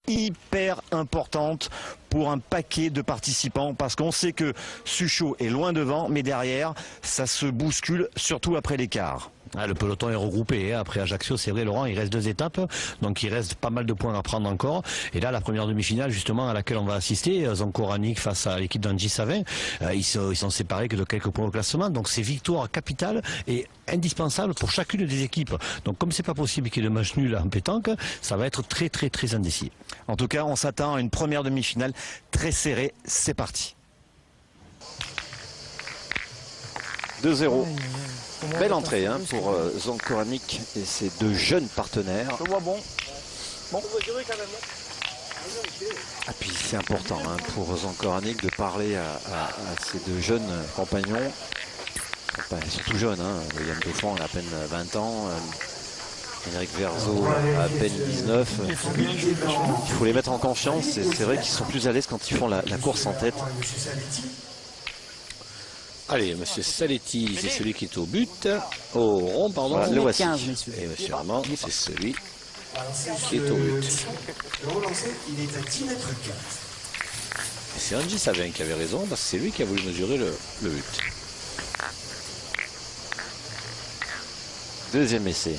hyper importante pour un paquet de participants parce qu'on sait que Suchot est loin devant, mais derrière, ça se bouscule, surtout après l'écart. Ah, le peloton est regroupé. Après Ajaccio, c'est vrai, Laurent, il reste 2 étapes. Donc il reste pas mal de points à prendre encore. Et là, la première demi-finale, justement, à laquelle on va assister, Zancoranik face à l'équipe d'Angie Savin, ils sont séparés que de quelques points au classement. Donc c'est victoire capitale et indispensable pour chacune des équipes. Donc comme c'est pas possible qu'il y ait de match nul en pétanque, ça va être très très très indécis. En tout cas, on s'attend à une première demi-finale très serrée. C'est parti. 2-0. Belle entrée hein, pour Zancoranik et ses 2 jeunes partenaires. Je vois bon. Et puis c'est important hein, pour Zancoranik de parler à ses 2 jeunes compagnons. Enfin, ils sont tout jeunes. Hein. Yann Dauphin a à peine 20 ans. Henrik Verzo a à peine 19. Il faut les mettre en confiance. C'est vrai qu'ils sont plus à l'aise quand ils font la course en tête. Allez, monsieur Saletti, c'est celui qui est au but, au rond, pardon. Voilà, le voici. Et monsieur Armand, c'est celui qui est au but. Et c'est Angie Savin qui avait raison, parce que c'est lui qui a voulu mesurer le but. Deuxième essai.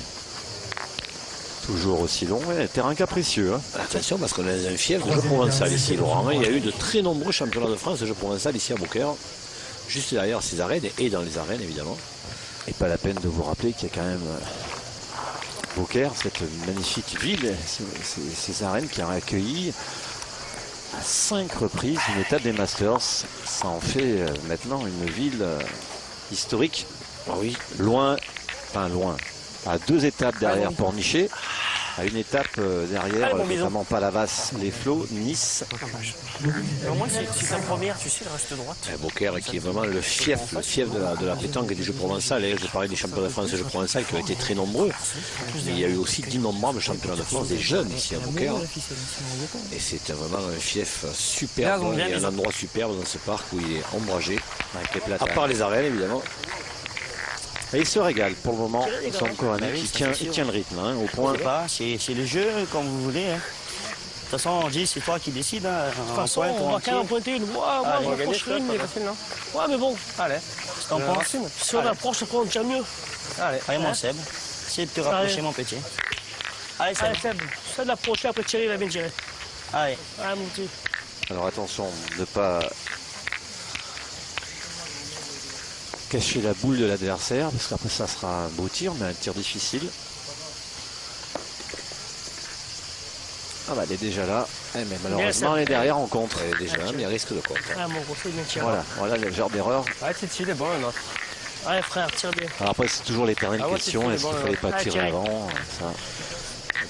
Toujours aussi long, et terrain capricieux. Hein. Attention, parce qu'on est un fief de jeu provençal ici, Laurent. Il y a eu de très nombreux championnats de France de jeu provençal ici à Beaucaire. Juste derrière ces arènes et dans les arènes évidemment. Et pas la peine de vous rappeler qu'il y a quand même Beaucaire, cette magnifique ville, ces arènes qui ont accueilli à 5 reprises une étape des Masters. Ça en fait maintenant une ville historique. Ah oui. Loin, enfin loin, à 2 étapes derrière Pornichet. À une étape derrière, notamment Palavas, les Flots, Nice. Au moins, c'est ta première, tu sais, elle reste droite. Beaucaire qui est vraiment le fief de la pétanque et du jeu provençal. Je parlais des championnats de France de jeu provençal qui ont été très nombreux. Mais il y a eu aussi d'innombrables championnats de France des jeunes ici à Beaucaire. Et c'est vraiment un fief superbe et un endroit superbe dans ce parc où il est ombragé. À part les arènes évidemment. Et il se régale pour le moment. Zancoranik qui tient le rythme hein, au point. C'est le jeu comme vous voulez. Hein. De toute façon, on dit c'est toi qui décides. Hein, de toute façon, on va quand même pointer une. Moi, je approche une, mais facile, non? Ouais, mais bon. Allez. Je t'en pense. Si on approche, on prend déjà mieux. Allez, mon Seb. Essaye de te rapprocher, mon petit. Allez, Seb. C'est d'approcher, après Thierry, il va bien tirer. Allez. Allez, mon petit. Alors attention de ne pas cacher la boule de l'adversaire, parce qu'après ça sera un beau tir, mais un tir difficile. Ah bah elle est déjà là, mais malheureusement elle est derrière en contre. Elle est déjà là, mais il risque de contre. Ah mon gros, c'est bien tiré. Voilà le genre d'erreur. Ouais, c'est tiré bon non. Allez frère, tire bien. Alors après c'est toujours l'éternelle question, est-ce qu'il ne fallait pas tirer avant ça,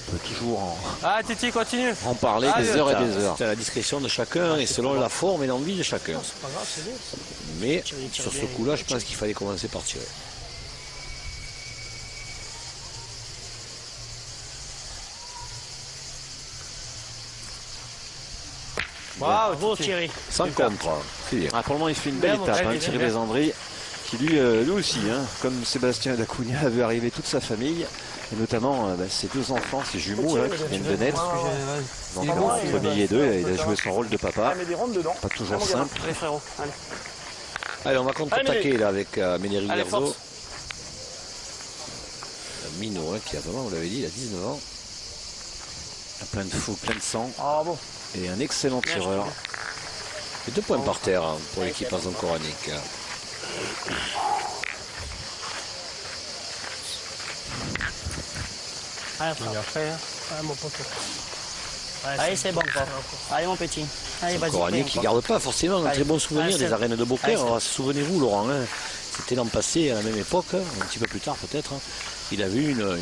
on peut toujours Titi, continue. en parler des heures et des heures. C'est à la discrétion de chacun et selon la forme et l'envie de chacun. C'est pas grave, c'est bien. Mais sur ce coup-là, je pense qu'il fallait commencer par tirer. Bravo Thierry. Sans contre. C'est bien. Pour le moment il fait une belle étape, Thierry Lézandri, qui lui aussi, comme Sébastien Dacugna, a vu arriver toute sa famille. Et notamment ses 2 enfants, ses jumeaux qui viennent de naître. Donc entre midi et 2, il a joué son rôle de papa. Pas toujours simple. Allez, frérot. Allez, on va contre-attaquer là avec Ménéry Verzo. Minot, qui a vraiment, vous l'avez dit, il a 19 ans. Plein de fou, plein de sang. Ah bon. Et un excellent tireur. Et 2 points par terre pour l'équipe Zancoranik. Allez, mon pote. Allez, c'est bon. Allez, mon petit. Allez, vas-y. Zancoranik qui ne garde pas forcément un très bon souvenir des arènes de Beaucaire. Souvenez-vous, Laurent, c'était l'an passé, à la même époque, un petit peu plus tard peut-être. Il avait eu une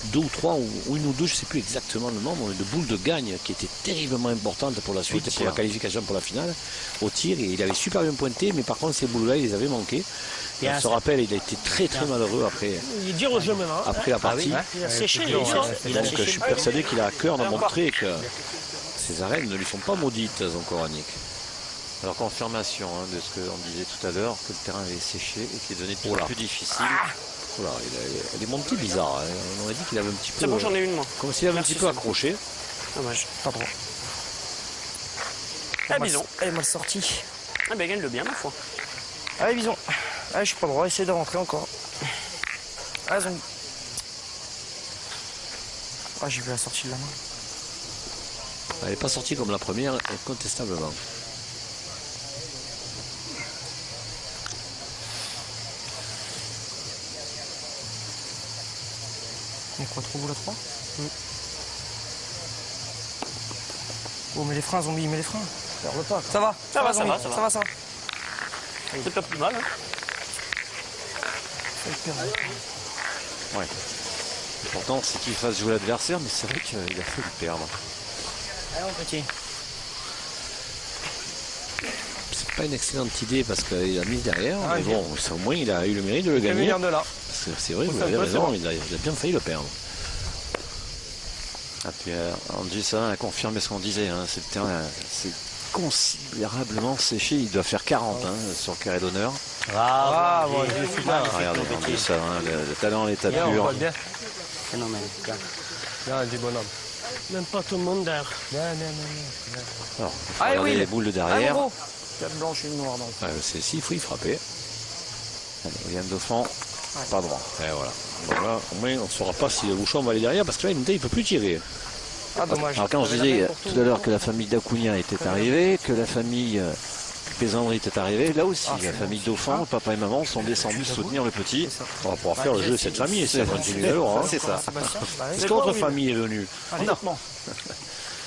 2 ou 3 ou une ou deux, je ne sais plus exactement le nombre, de boules de gagne qui étaient terriblement importantes pour la suite et pour la qualification pour la finale au tir. Et il avait super bien pointé, mais par contre ces boules-là, il les avait manquées. On se rappelle, il a été très malheureux après, Il est dur au jeu maintenant. après la partie. Il a séché. Donc je suis persuadé qu'il a à cœur de montrer que ces arènes ne lui sont pas maudites, Zancoranik. Alors confirmation de ce qu'on disait tout à l'heure, que le terrain avait séché et qu'il est devenu de plus en plus difficile. Voilà, il est monté bizarre. On aurait dit qu'il avait un petit peu. C'est bon, j'en ai une, moi. Comme s'il avait un petit peu accroché. Dommage, pas droit. Ah, Bison. Elle est mal sortie. Ah, ben, gagne-le bien, ma foi. Allez, Bison. Allez, je suis pas droit, essaye de rentrer encore. Ah, zone. Ah, j'ai vu la sortie de la main. Elle n'est pas sortie comme la première, incontestablement. On croit trop vous la 3 Oh, mais les freins, zombie, mais les freins. Ça roule pas. Ça va, Ça va, ça zombie. va, ça va. Ça va. C'est pas plus mal. Hein. Ouais. Pourtant, c'est qu'il fasse jouer l'adversaire, mais c'est vrai qu'il a fait le perdre. Allez, mon petit. C'est pas une excellente idée parce qu'il a mis derrière, Ah, mais bon, au moins il a eu le mérite de le Il va gagner. venir de là. C'est vrai, vous avez raison, il a bien failli le perdre. Ah, puis Angie Savin a confirmé ce qu'on disait. Hein, c'est le terrain, c'est considérablement séché. Il doit faire 40 hein, sur le carré d'honneur. Bravo. Bravo, il est super. Regardez, Angie Savin, le talent, l'état Bien, on pur. voit bien. Phénomène. Bien, du bonhomme. Même pas tout le monde d'air. Bien. Alors, il faut Allez, regarder Will. les boules de Allez, derrière. gros. 4 blanches, une noire. Donc. Celle-ci, il faut y frapper. Allez, William Dauphin, pas droit. Et voilà. Voilà. Au moins, on ne saura pas si le bouchon va aller derrière parce que là, il ne peut plus tirer. Ah, dommage. Alors quand je disais tout à l'heure que la famille d'Acuna était arrivée, que la famille Pézandry était arrivée, là aussi, la famille Dauphin, papa et maman sont descendus soutenir le petit. On va pouvoir faire le jeu de cette famille, ça continue alors. Hein. C'est ça. Sébastien, bah, Est-ce que votre famille est venue? Honnêtement,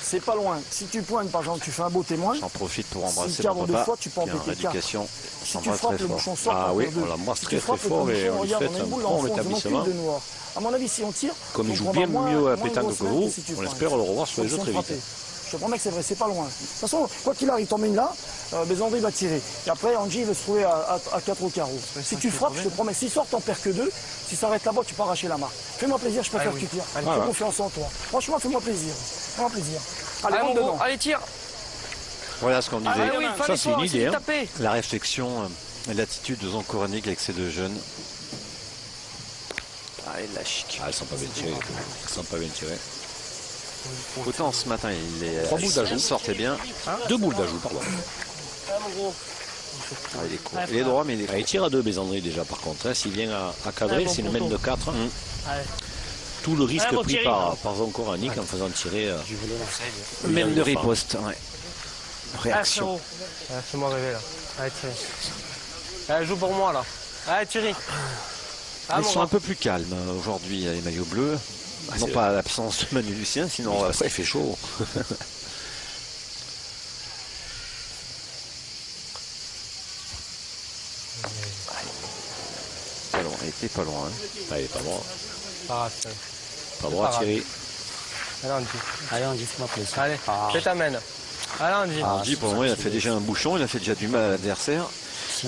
c'est pas loin. Si tu pointes, par exemple, tu fais un beau témoin. J'en profite pour Si embrasser le mon cadre de papa, fois, tu peux qui est en embêter le cadre. rééducation. Si tu J'embrasse frappes, très le fort. bouchon sort. Ah par oui, terre deux. on l'embrasse Si très tu frappes, très fort le et bouchon, on lui regarde, souhaite on a un une boule bon dans le fond, rétablissement. on a pile de noir. À mon avis, si on tire, Comme il on joue prendra bien moins- mieux à moins de pétanque grosses que mains vous, si tu on pointes. espère le revoir sur les jeux Option très vite. frappée. Je te promets que c'est vrai, c'est pas loin. De toute façon, quoi qu'il arrive, t'en mets une là, Bézandry va tirer. Et après, Angie va se trouver à 4 au carreau. Si tu frappes, je te promets, s'il sort, t'en perds que 2. Si ça arrête là-bas, tu peux arracher la marque. Fais-moi plaisir, je préfère que tu tires. J'ai confiance en toi. Franchement, fais-moi plaisir. Fais-moi plaisir. Allez, Allez, rentre mon gros. dedans. Allez, tire. Voilà ce qu'on disait. Allez, oui, Ça, c'est une idée. Hein. Taper. La réflexion et l'attitude de Zon Koranic avec ces deux jeunes. Ah, il la chic. Ah, elles sont pas bien tirées. Elles sont pas bien tirées. Autant ce matin, Trois boules d'ajout. il sortait bien. 2 boules d'ajout, pardon. Ah, mon gros. Ah, il est court. Il est droit, mais il est Ah, il court. tire à 2 Bézandry déjà par contre. Hein. S'il vient à cadrer, Ah, bon, s'il le pourtant. mène de 4. Allez. Tout le risque Ah, bon, pris Thierry. par Zon Koranic en faisant tirer. Même de riposte. Ouais. Ah, Réaction. frérot. Allez, fais-moi rêver là. Allez, Thierry. Allez, joue pour moi là. Allez, Thierry. Ah, Ils mon sont gars. un peu plus calmes aujourd'hui, les maillots bleus. Non c'est- pas à l'absence de Manu Lucien, sinon Parce qu'il fait chaud. pas loin. Il était pas loin. Hein. Ah, il est pas droit. Ah, c'est- Pas droit, pas grave. Thierry. Allez, Angie. Allez, on dit, fais-moi plaisir. Allez, je t'amène. Allez, Angie. Angie, pour le moment, il a fait déjà un bouchon, il a fait déjà du mal à l'adversaire.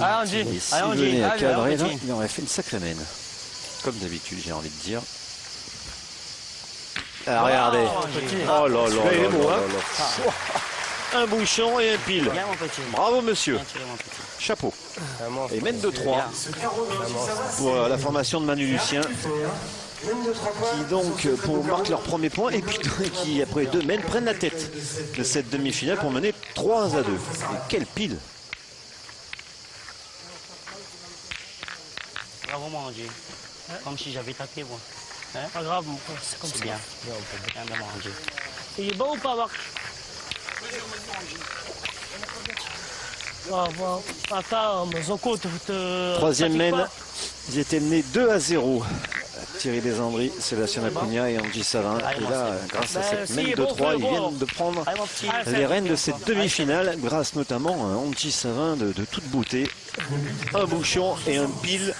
Allez, Angie. Et s'il Allez, Angie, venait à allez, cadrer, là, Angie. il aurait fait une sacrée mène. Comme d'habitude, j'ai envie de dire. Ah, regardez. Petit. Oh là là Celui-là, il est là beau, là hein. là. Un bouchon et un pile. Viens, mon petit. Bravo, monsieur. Viens tirer, mon petit. Chapeau. Un monstre. Et mène de 3 pour la formation de Manu Lucien. Qui donc, pour marquer leur premier point, et puis qui, après 2 mènes, prennent la tête de cette demi-finale pour mener 3-2. Et quelle pile! Bravo, mon Angie. Comme si j'avais tapé, moi. Pas grave, mon frère, c'est comme C'est ça. bien. Bien, mon Angie. Il est bon ou pas, Marc? Attends, mais Zonko, Troisième mène, ils étaient menés 2-0. Thierry Bézandry, Sébastien Acuna et Angie Savin. Et là, grâce à cette si, mène de bon, 3, ils bon. viennent de prendre Allez, mon petit. les rênes de cette demi-finale, grâce notamment à Angie Savin de toute beauté. Un bouchon et un pile.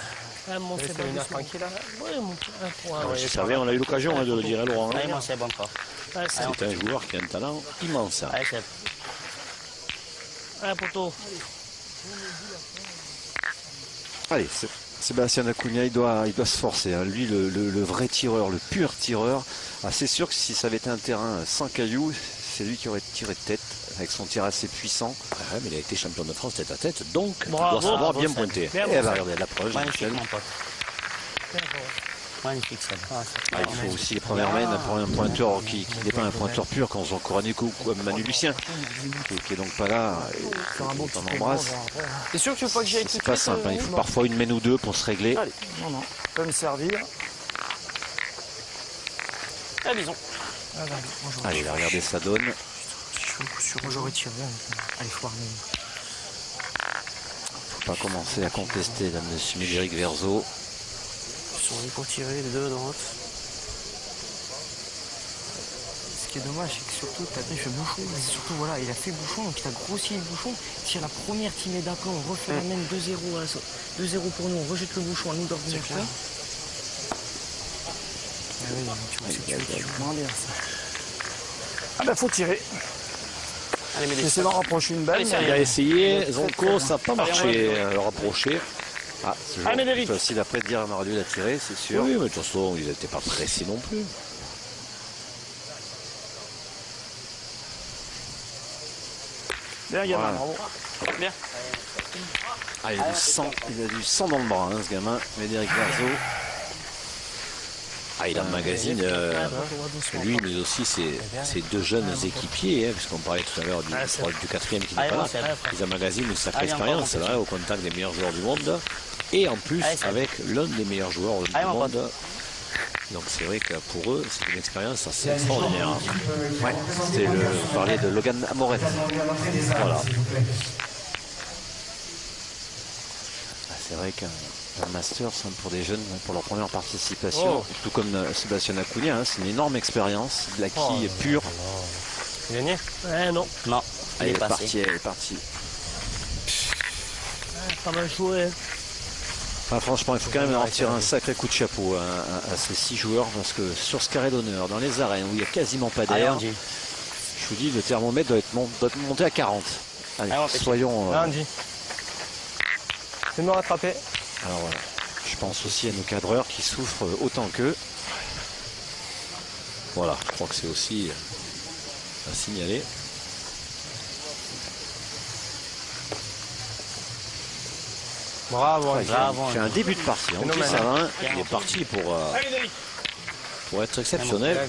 Ah, mon C'est Sébastien. une heure tranquille là. Oui, mon un point. Ah, si ça vient, on a eu l'occasion de le dire, hein, Laurent. Allez, mon Seb, encore. Ouais, c'est C'est un joueur qui a un talent immense. Hein. Allez, Seb. un poteau. Allez, Sébastien Acuna, il doit se forcer. Hein. Lui, le vrai tireur, le pur tireur. Ah, c'est sûr que si ça avait été un terrain sans cailloux, c'est lui qui aurait tiré de tête avec son tir assez puissant. Ouais, mais il a été champion de France tête à tête, donc Bravo, il doit savoir bravo, bien Seb. pointer. Bien, Et bon, bah, regardez la preuve, Magnifique, Michel. mon pote. bien, bon. Magnifique ça. Ah, il faut aussi les premières mains pour un pointeur qui n'est pas un pointeur pur quand on Coranic ou comme Manu Lucien, qui est donc pas là. Faire un bon petit On embrasse. T'es sûr que tu veux pas que j'aille tout C'est de pas suite, simple, hein. Il faut parfois une main ou deux pour se régler. Allez, non, tu peux me servir. Ah, bisous. Allez, là, regardez, ça donne. J'aurais tiré. Allez, faut armer. Faut pas commencer à contester là, monsieur Médéric Verzo. Ils sont allés pour tirer les deux à droite. Ce qui est dommage, c'est que surtout, t'as fait bouchon. Mais surtout, voilà, il a fait bouchon, donc il a grossi le bouchon. Si à la première qui met d'après, on refait la même 2-0 pour nous, on rejette le bouchon, à nous d'ordinateur. Ah oui, tu joues moins bien ça. Ah ben faut tirer. Allez, mais J'essaie d'en rapprocher une balle. Allez, mais- Il a essayé, Zonko, ça n'a pas marché, le rapprocher. Ah, c'est Ah, Médéric. toujours facile après de dire on aurait dû la tirer, c'est sûr. Oui, mais de toute façon, il n'était pas pressé non plus. Bien, gamin, Voilà. bravo. Bien. Ah, il a du sang dans le bras, hein, ce gamin, Médéric Verzo. Ah, il emmagasine, lui, mais aussi ses deux jeunes équipiers, hein, puisqu'on parlait tout à l'heure du 4e qui n'est pas là. Ils emmagasinent une sacrée expérience là, au contact des meilleurs joueurs du monde. Et en plus, avec l'un des meilleurs joueurs du monde. Donc c'est vrai que pour eux, c'est une expérience assez extraordinaire. Ouais, c'était vous parliez de Logan Amorette. Voilà. Ah, c'est vrai qu'un Masters hein, pour des jeunes, hein, pour leur première participation, tout comme Sébastien Acoulia, hein, c'est une énorme expérience, de la quille pure. Gagné. Non. Non, Elle est passé. partie, elle est partie. Pas mal joué. Enfin, franchement, il faut quand même leur tirer un sacré coup de chapeau à ces 6 joueurs, parce que sur ce carré d'honneur, dans les arènes où il n'y a quasiment pas Allez, d'air, Andy. je vous dis, le thermomètre doit être monté à 40. Allez, Allez, on fait soyons... Ah, Andy. C'est me rattraper. alors voilà. Je pense aussi à nos cadreurs qui souffrent autant qu'eux. Voilà, je crois que c'est aussi à signaler. Bravo, Andy. Bravo. Il fait un début de partie. En plus, Phénoménal. ça va, hein. Il est parti pour être exceptionnel.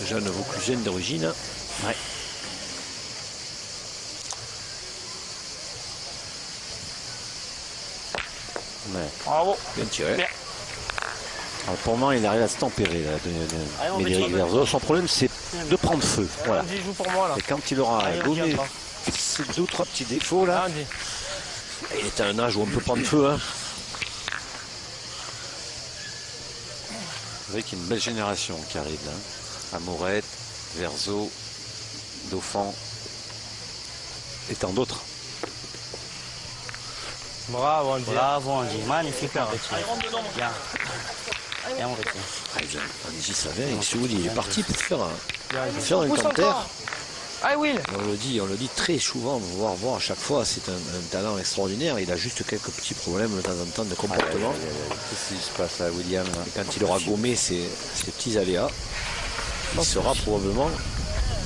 Jeune Vauclusienne d'origine. Ouais. Ouais. Bravo. Bien tiré. Bien. Alors, pour moi, il arrive à se tempérer, là, Allez, on met Médéric sur le- Verzo. Son problème, c'est de prendre feu. Voilà. Andy joue pour moi là. Et quand il aura Allez, gommé regarde pas. ces 2 ou 3 petits défauts, Ah, là, Andy. Il est à un âge où on peut prendre feu. Hein. vous voyez qu'il y a une belle génération qui arrive, là. Amorette, Verzo, Dauphin et tant d'autres. Bravo, Andy. Bravo, Andy. Magnifique. Bien. Bien, on retient. Ah, Andy savait, il est parti pour faire un Pousse canter. encore. Ah, Will. On le dit très souvent, voir à chaque fois, c'est un talent extraordinaire. Il a juste quelques petits problèmes de temps en temps de comportement. Qu'est-ce qui se passe à William là? Et quand il aura gommé ces petits aléas, il sera probablement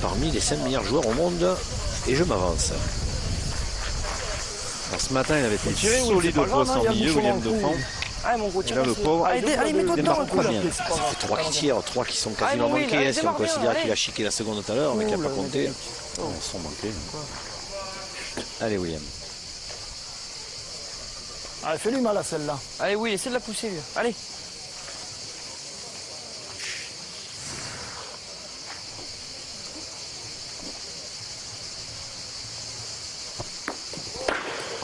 parmi les 5 meilleurs joueurs au monde. Et je m'avance. Alors, ce matin, il avait été tiré, oui, solide c'est au pas grave, poste hein, en il y a le milieu, bouchon William dans le cou. Dauphin. Allez, mon gros, Et là, le pauvre, allez, mets-toi dedans un coup, là. bien. C'est pas grave. 3 qui tirent, 3 qui sont quasiment Allez, mon Will, manqués. allez, hein, si on démarre bien, considère allez. qu'il a chiqué la seconde tout à l'heure, mais qu'il n'a pas compté. Ils sont manqués. Allez, William. Allez, fais-lui mal à celle-là. Allez, Will, essaie de la pousser, lui. Allez.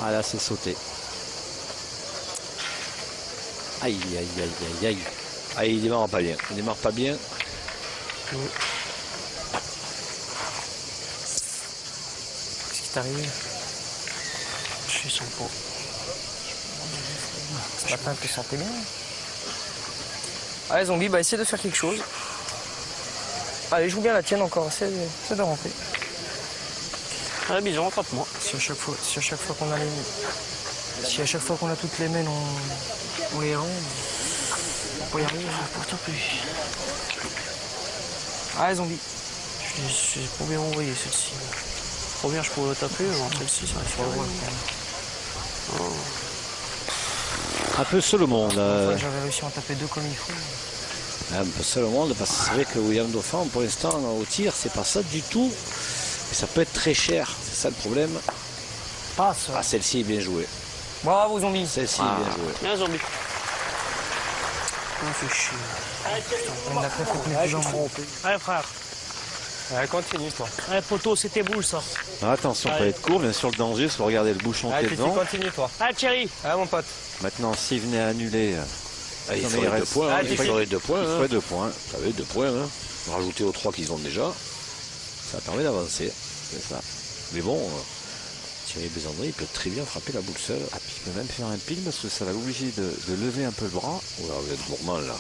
Ah là, c'est sauté. Aïe, aïe, aïe, aïe, aïe. Ah, il démarre pas bien. Il démarre pas bien. Qu'est-ce qui t'est arrivé? Je suis sur le pot. Ce matin, tu te sentais bien. Allez, Zombie, bah essaie de faire quelque chose. Allez, joue bien la tienne encore. Essaie de rentrer. Allez, bisous, rattrape-moi. Si à chaque fois qu'on a si à chaque fois qu'on a toutes les mains, on les rend, on peut y arriver. Pourtant plus. Allez, Zombie. J'ai trop bien envoyé celle-ci. Trop bien, je pourrais le taper, genre celle-ci, ça va faire le rôle. Un peu seul au monde. J'avais réussi à en taper 2 comme il faut. Un peu seul au monde, parce que c'est vrai que William Dauphin, pour l'instant, au tir, c'est pas ça du tout. Et ça peut être très cher, c'est ça le problème. Passe. Ah, celle-ci est bien jouée. Bravo, zombie. Celle-ci est bien jouée. Bien, zombie. Ah, c'est chiant. On a fait pour que les gens trompés. Allez, frère. Allez, continue, toi. Allez, poteau, c'était boule, ça. Attention, pas être court, bien sûr le danger, il faut regarder le bouchon qui Allez, est Titi, devant. continue, toi. Allez, Thierry. Allez, mon pote. Maintenant, s'il venait à annuler, Ah, il Non, mais faudrait il 2 reste- points. Ah, Il Titi. faudrait 2 points. il Hein. ferait 2 points. Ça va 2 points. Hein. Rajouter aux 3 qu'ils ont déjà, ça permet d'avancer. C'est ça. Mais bon, Thierry Besandry, il peut très bien frapper la boule seule. Ah, puis il peut même faire un pile parce que ça va l'obliger de lever un peu le bras. Oh là, vous êtes gourmand là.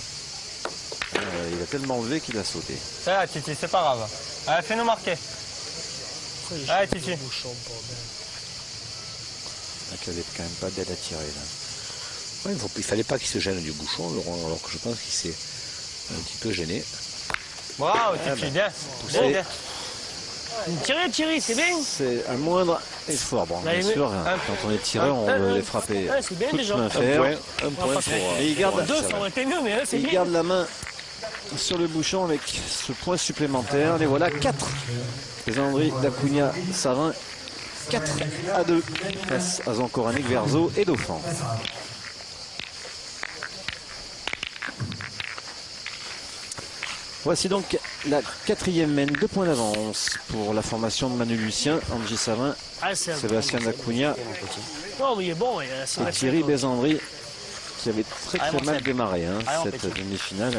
Il a tellement levé qu'il a sauté. C'est là, Titi, c'est pas grave. Allez, fais-nous marquer. Allez, Titi. Bouchon, bordel. Donc, il n'y avait quand même pas d'aide à tirer là. Ouais, il fallait pas qu'il se gêne du bouchon, Laurent, alors que je pense qu'il s'est un petit peu gêné. Bravo, Titi, bien. Bien, bien. Thierry, c'est bien. C'est un moindre effort. Bon, Là, bien il sûr, quand on est tireur, on veut les frapper Ouais, c'est bien toutes déjà. mains Un fermes. point pour, Et il garde, Deux, ça aurait été mieux, mais là, c'est il bien. garde la main sur le bouchon avec ce point supplémentaire. Les voilà 4. Besandry, Dacunha, Savin. 4-2 face à Zankoranic, Verzo et Dauphin. Voici donc la 4e mène, 2 points d'avance pour la formation de Manu Lucien, Angie Savin, Ah, c'est un Sébastien Dacunha Non, mais il est bon. et Thierry Besandry qui avait très mal démarré cette demi-finale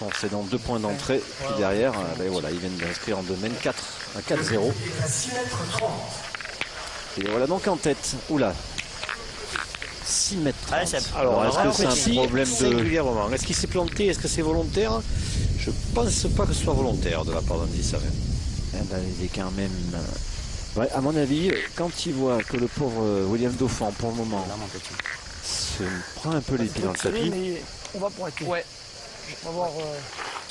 en concédant 2 points d'entrée. Puis derrière, voilà, ils viennent d'inscrire en 2 mènes 4-0. Et voilà donc en tête. Oula. 6 mètres 30. Alors, est-ce que c'est un problème de... singulièrement. Est-ce qu'il s'est planté? Est-ce que c'est volontaire? Je pense pas que ce soit volontaire de la part d'Andy Savin. Eh ben, il est quand même... Ouais, à mon avis, quand il voit que le pauvre William Dauphin, pour le moment, se prend un peu les pieds dans le tapis... Mais on va pour être. Ouais. On va voir.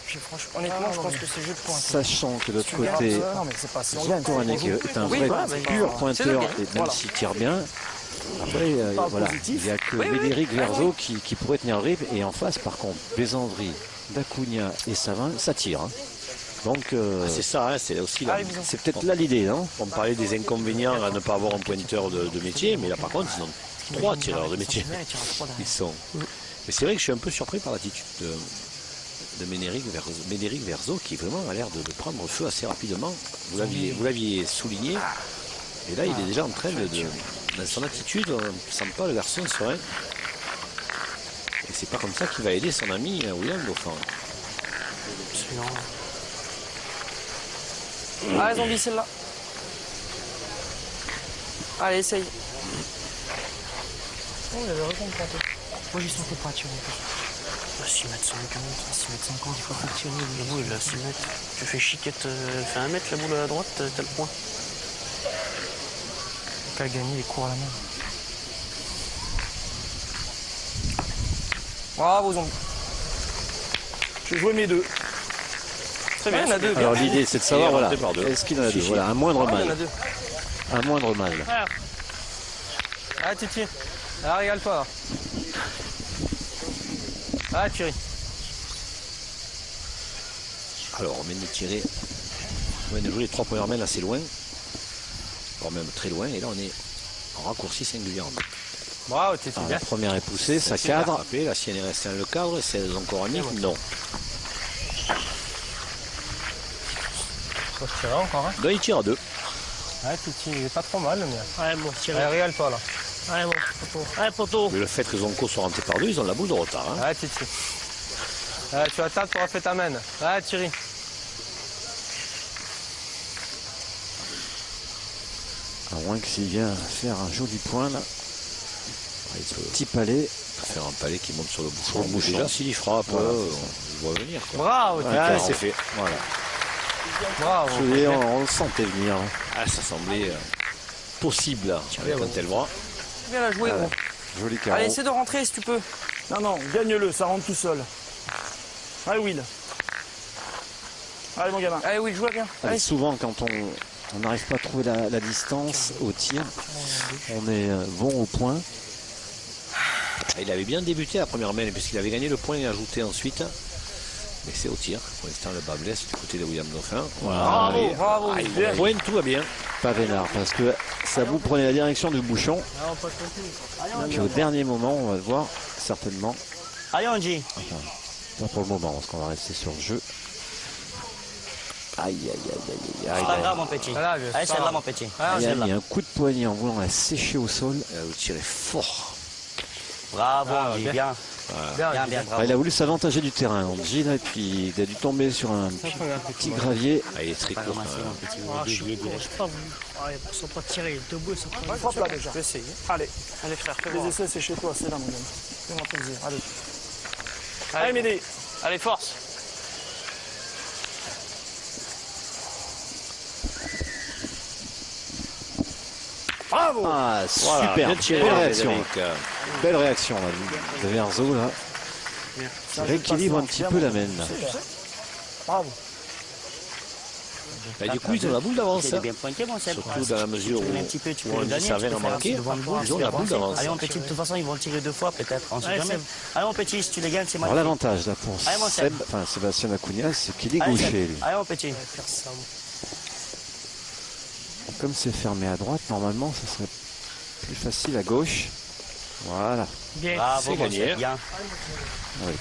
Franchement, honnêtement, je pense que c'est jeu de pointe. Sachant que de l'autre côté, Non, mais c'est pas si on gagne. Zankoranic est un Oui, vrai voilà, pur c'est pointeur, le et même s'il tire bien, après, voilà, il n'y a que Médéric Verzo qui pourrait tenir le rythme. Et en face, par contre, Besandry, Dacunha et Savin, ça tire. Donc, C'est ça, hein, c'est aussi là. c'est peut-être là l'idée, non? On parlait des inconvénients à ne pas avoir un pointeur de métier, mais là par contre, ils ont 3 tireurs de métier. Ils sont. Mais c'est vrai que je suis un peu surpris par l'attitude de Médéric Verzo, qui vraiment a l'air de prendre feu assez rapidement. Vous l'aviez souligné. Et là, il est déjà en train dans son attitude, on ne sent pas le garçon serein. Et c'est pas comme ça qu'il va aider son ami William Dauphin. Allez, zombie, celle-là. Allez, essaye. Oh, il avait raison de planter. Moi, j'y sentais pas tirer. 6 mètres 50, 6 mètres 50, il faut pas tirer. La boule, là, 6 mètres. Tu fais chiquette, fais 1 mètre, la boule à droite, t'as le point. Qu'à gagner les cours à la main. Bravo, zombie. Je vais jouer mes 2. Très bien, il y en a 2. Alors l'idée, c'est de savoir, Et voilà, deux par deux. est-ce qu'il en a 2? Voilà, un moindre Il y en a mal. 2. Un moindre mal. Frère, Allez, Titi. Allez, régale-toi, là. Allez, Thierry. Alors, on vient de tirer. On vient de jouer les 3 premières mains assez loin. Voire même très loin. Et là, on est en raccourci singulièrement. Bravo, Titi, Alors, bien. la première est poussée, ça C'est bien cadre. frappé. La sienne est restée dans le cadre. Celle encore en ligne, non. Faut se tirer encore, hein. Là, il tire à 2. Allez, Titi, il est pas trop mal, le mien. allez, mon Thierry. Allez, régale-toi, là. Allez, mon poteau. Allez, poteau. Mais le fait que Zonko soit rentré par 2, ils ont la boule de retard. Hein. Allez, Titi. Allez, tu attaques pour faire ta main. Allez, Thierry. À moins que s'il vient faire un joli point, là, Il peut petit palais. faire un palais qui monte sur le bouchon. Déjà, s'il y frappe, on va venir. Quoi. Bravo, Titi. Ah, c'est fait. Voilà. Bravo. Je l'ai- on le sentait venir. Ah, ça semblait possible là, avec un tel bras. Bien la jouer, gros. Joli carreau. Allez, essaie de rentrer si tu peux. Non, non, gagne-le, ça rentre tout seul. Allez, Will. Allez, mon gamin. Allez, oui, joue bien. Allez. Souvent, quand on n'arrive pas à trouver la distance au tir, on est bon au point. Il avait bien débuté la première main puisqu'il avait gagné le point et ajouté ensuite. Mais c'est au tir. Pour l'instant, le bas blesse du côté de William Dauphin. Voilà. Bravo, bien. Point, tout va bien. Pas vénard parce que ça vous prenait la direction du bouchon. Puis au dernier moment, on va le voir certainement. Allez, Angie. Enfin, pas pour le moment parce qu'on va rester sur le jeu. Aïe, aïe, aïe, aïe, aïe. C'est pas grave, mon petit. Allez, celle-là, mon petit. Il a mis un coup de poignet en voulant la sécher au sol. Vous tirez fort. Bravo, Angie, bien. Bien, bravo. Il a voulu s'avantager du terrain, Angie, là, et puis il a dû tomber sur un petit gravier. Il est très Pas court. ramasser, mon petit. Ah, je Dévier sais direct. pas voulu. Ouais, ils sont pas tirés, ils sont debout, ils sont pas. Frappe là déjà. Je vais essayer. Allez, Allez, frère, fais les voir. essais, c'est chez toi, c'est là, mon gars. Fais-moi plaisir. Allez. Allez, Allez, Médé. Allez, force. Bravo. Ah, Voilà, super. bien tiré, Belle réaction. Frédéric. Belle réaction là, de Verzo là. Ça rééquilibre un petit peu la main. Là. Bravo. Et du coup, ils ont la boule d'avance. C'est bien pointé, mon Seb. Surtout dans la mesure Tu mets un petit peu, tu où peux on le dit gagner. ça tu vient peux en faire un manquer. petit devant le boule, Ils ont tu la peux boule avancer. d'avance. Allez, mon petit, de toute façon, ils vont tirer 2 fois, peut-être. On sait Allez, jamais. Seb. Allez, mon petit, si tu les gagnes, c'est Alors magnifique. l'avantage là pour Allez, mon Seb, Seb. enfin Sébastien Acuna, c'est qu'il est Allez, gaucher Seb. lui. Allez, mon petit. Faire ça. Comme c'est fermé à droite, normalement ça serait plus facile à gauche. Voilà. Bien. Bravo, C'est mon gagné. Seb. Bien. Ouais,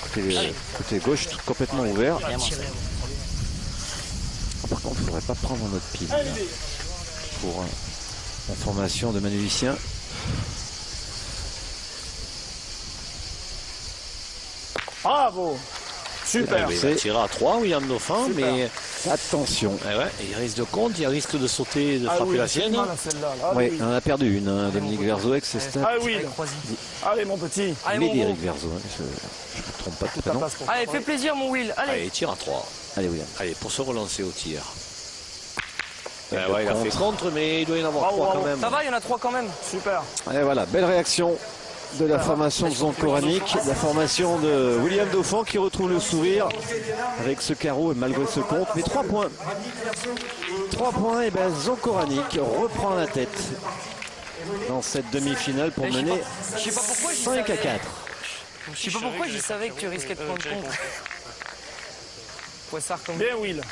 côté gauche, tout complètement ouvert. Bien, mon Seb. Par contre, il ne faudrait pas prendre notre pile là, pour information de Manu Lucien. Bravo. Super. Il va tirer à 3, William Dauphin, Super. mais Attention. il risque de compte, il risque de sauter, de Ah frapper oui, la c'est sienne. mal, celle-là. Là. Oui, Allez, on en a perdu une, hein, Dominique Verzo avec ses stats. Ah oui. Allez, mon petit. Médéric Verzo, hein, je ne me trompe pas de Ta prénom. place pour Allez, fais plaisir, mon Will. Allez. Allez, il tire à 3. Allez, William. Allez, pour se relancer au tir. Et Il le a fait contre. contre, mais il doit y en avoir Bravo, 3 quand bravo. même. Ça va, il y en a 3 quand même. Super. Et voilà, belle réaction de la formation de Zankoranic, la formation de William Dauphin qui retrouve le sourire avec ce carreau et malgré ce compte. Mais 3 points. 3 points, et bien Zankoranic reprend la tête dans cette demi-finale pour mener Je sais pas pourquoi j'y 5 à savais. 4. Je sais pas pourquoi j'y savais que tu risquais de prendre compte. Poissard comme. Bien, Will.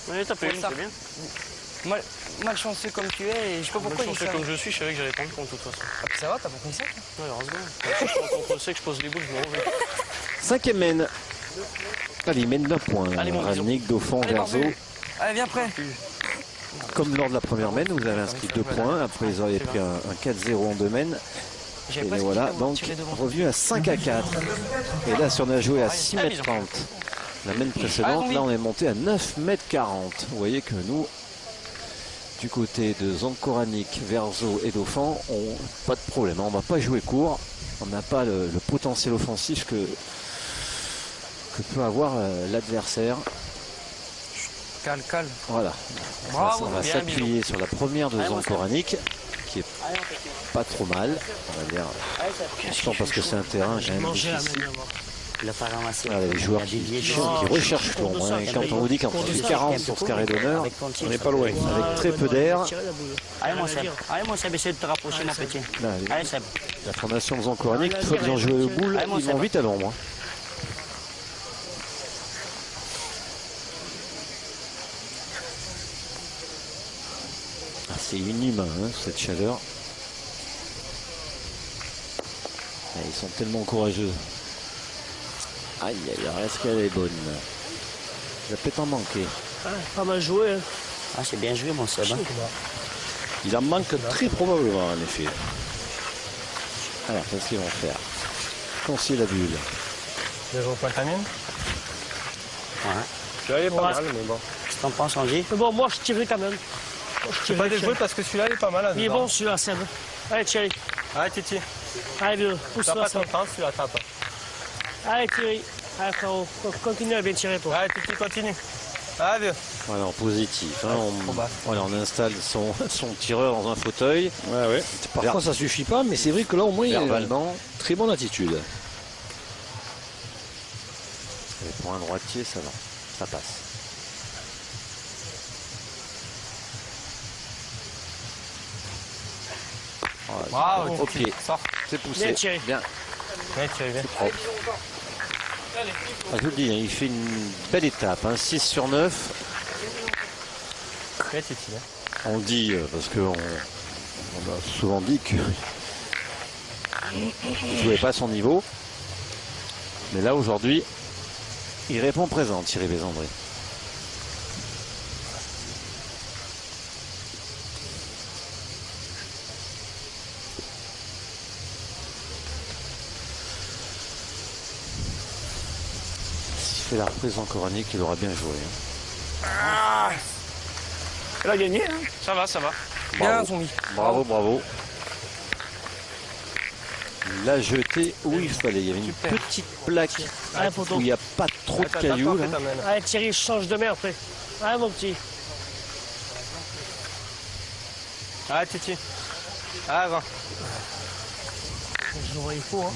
Ouais, t'as fait c'est bien. Malchanceux comme tu es, et je sais pas pourquoi j'y savais. Comme je suis, je savais que j'allais prendre compte de toute façon. Ah, puis ça va, t'as pas pris ça toi Ouais, heureusement. Je suis contre le sec, je pose les boules, je me remets. 5e mène. Allez, il mène d'un point. Allez, mon Ralnick, Dauphin, Allez, Verzo. Barbu. Allez, viens prêt. Comme lors de la première mène, vous avez inscrit 2 points. Après, ils auraient pris un 4-0 en 2 mènes. Et J'avais pas voilà, expliqué à donc tirer devant. revenu à 5 à 4. Et là, si on a joué à 6 mètres 30, la mène précédente, là on est monté à 9 mètres 40. Vous voyez que nous, du côté de Zankoranic, Verzo et Dauphin, on pas de problème. On va pas jouer court. On n'a pas le potentiel offensif que peut avoir l'adversaire. Cale. Voilà. Bravo, On va bien, s'appuyer sur la première de Zankoranic, qui est pas trop mal. On va dire, pourtant parce que c'est un terrain quand même Manger la difficile. main d'abord. Il a pas ramassé. Ah, les joueurs qui recherchent l'ombre. Hein. Et quand on vous dit qu'en plus 40 sur ce carré d'honneur, On n'est pas loin. Avec très peu d'air, Tirer la boule. Allez, mon Seb. Allez, mon Seb, essaie de te rapprocher, mon petit. là, Allez, Seb. la formation de Zankoranic, une fois qu'ils ont joué le boule, Allez, mon ils vont Seb. vite à l'ombre. Hein. Ah, c'est inhumain hein, cette chaleur. Ah, ils sont tellement courageux. Aïe aïe, alors est-ce qu'elle est bonne? Ça peut en manquer. Ah, pas mal joué. Hein. Ah, c'est bien joué, mon Seb. hein. Il en manque très probablement, en effet. Alors, qu'est-ce qu'ils vont faire? Concilier la bulle. Je vois pas ta mienne. Ouais. Celui-là, il est pas Ouais. mal, mais bon. Qu'est-ce que t'en penses, Angie? Mais bon, moi je tirais quand même. Moi, je Je peux pas tirais. déjouer parce que celui-là, il est pas mal. Il est bon celui-là, Seb. Allez, Thierry. Allez, Titi. Allez, vieux. T'as Pousse-toi, pas Seb. ton temps, celui-là, tape. Allez, Thierry. Allez, frérot. Continue à bien tirer, toi. Allez, Titi, continue. Allez, vieux. Voilà, en positif. Hein, trop bas. voilà, on installe son tireur dans un fauteuil. Ouais. Parfois, ça suffit pas, mais c'est vrai que là, au moins, il a une Verbalement, très bonne attitude. et pour un droitier, ça va. Ça passe. Voilà, Bravo, au Titi. pied. Sors. C'est poussé. Bien, Thierry. Bien. Ouais, Thierry, viens. Je vous le dis, hein, il fait une belle étape, hein, 6 sur 9. Ouais, Titi, viens. On dit, parce qu'on a souvent dit qu'il ne jouait pas à son niveau. Mais là, aujourd'hui, il répond présent, Thierry Besandry. S'il fait la reprise en coranique, il aura bien joué. Hein. Elle a gagné, hein. Ça va, ça va. Bien, Zombie. Bravo, bravo. Il l'a jeté où il fallait. Il y avait une petite plaque Allez, poteau. où il n'y a pas trop de cailloux. Là. Allez, Thierry, change de mer après. Allez, mon petit. Ah, Titi. Ah, va. Je l'aurais il faut, hein.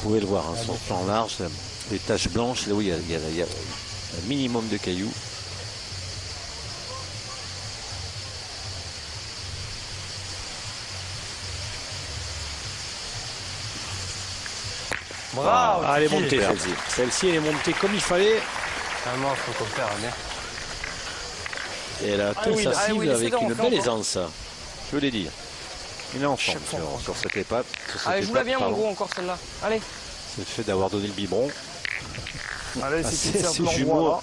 Vous pouvez le voir, hein, son plan large, les taches blanches, là où il y a un minimum de cailloux. Bravo. Ah, elle est Titi. montée celle-ci. Celle-ci, elle est montée comme il fallait. Ah, non, faut qu'on faire, bien. Et elle a atteint oui, sa ah cible oui, essaie avec de une rentrer belle encore. aisance. Je veux les dire. Il est en forme sur cette étape. Allez, joue-la bien, mon gros, encore celle-là. Allez. C'est le fait d'avoir donné le biberon. Allez, si tu C'est te ce sers jumeau l'endroit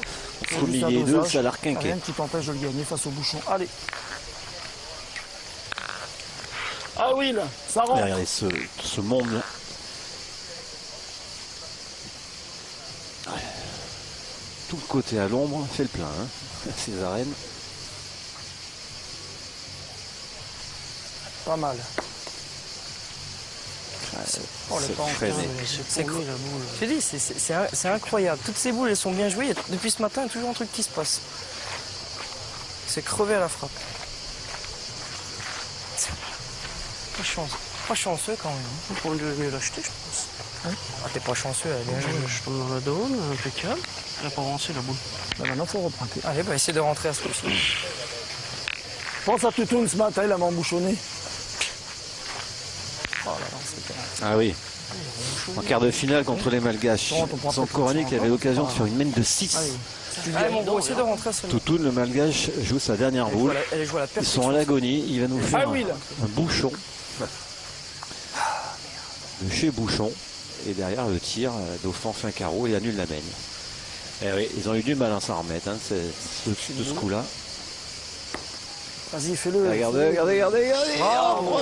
là, au milieu des deux, ça a l'air quinqué. rien qui t'empêche de le gagner face au bouchon. Allez. Ah oui, là, ça rentre. Regardez ce monde. Tout le côté à l'ombre fait le plein, hein, ces arènes. Pas mal. Oh, C'est le temps freiné. C'est cool, la boule. Je te dis, c'est incroyable. Toutes ces boules, elles sont bien jouées. Depuis ce matin, il y a toujours un truc qui se passe. C'est crevé à la frappe. Pas chanceux quand même. Il faut mieux l'acheter, je pense. Ah, t'es pas chanceux, elle est bien jouée. Je tombe dans la zone, impeccable. Elle a pas avancé la boule. Là, maintenant, il faut reprendre. Allez, bah, essaie de rentrer à ce coup-ci. Pense à Toutoun ce matin, il a embouchonné. Ah oui. En quart de finale contre les Malgaches. Son coranique avait l'occasion de faire une mène de 6. Allez, mon gros, essaie de rentrer à ce coup-ci. Toutoun, le Malgache, joue sa dernière boule. Elle joue à la Ils perfection. sont à l'agonie. Il va nous faire Ah oui, là. un bouchon. De chez Bouchon. Et derrière le tir, Dauphin fin carreau et annule la mène. Eh oui, ils ont eu du mal à s'en remettre, hein, de ce coup-là. Vas-y, fais-le. Regardez. Oh,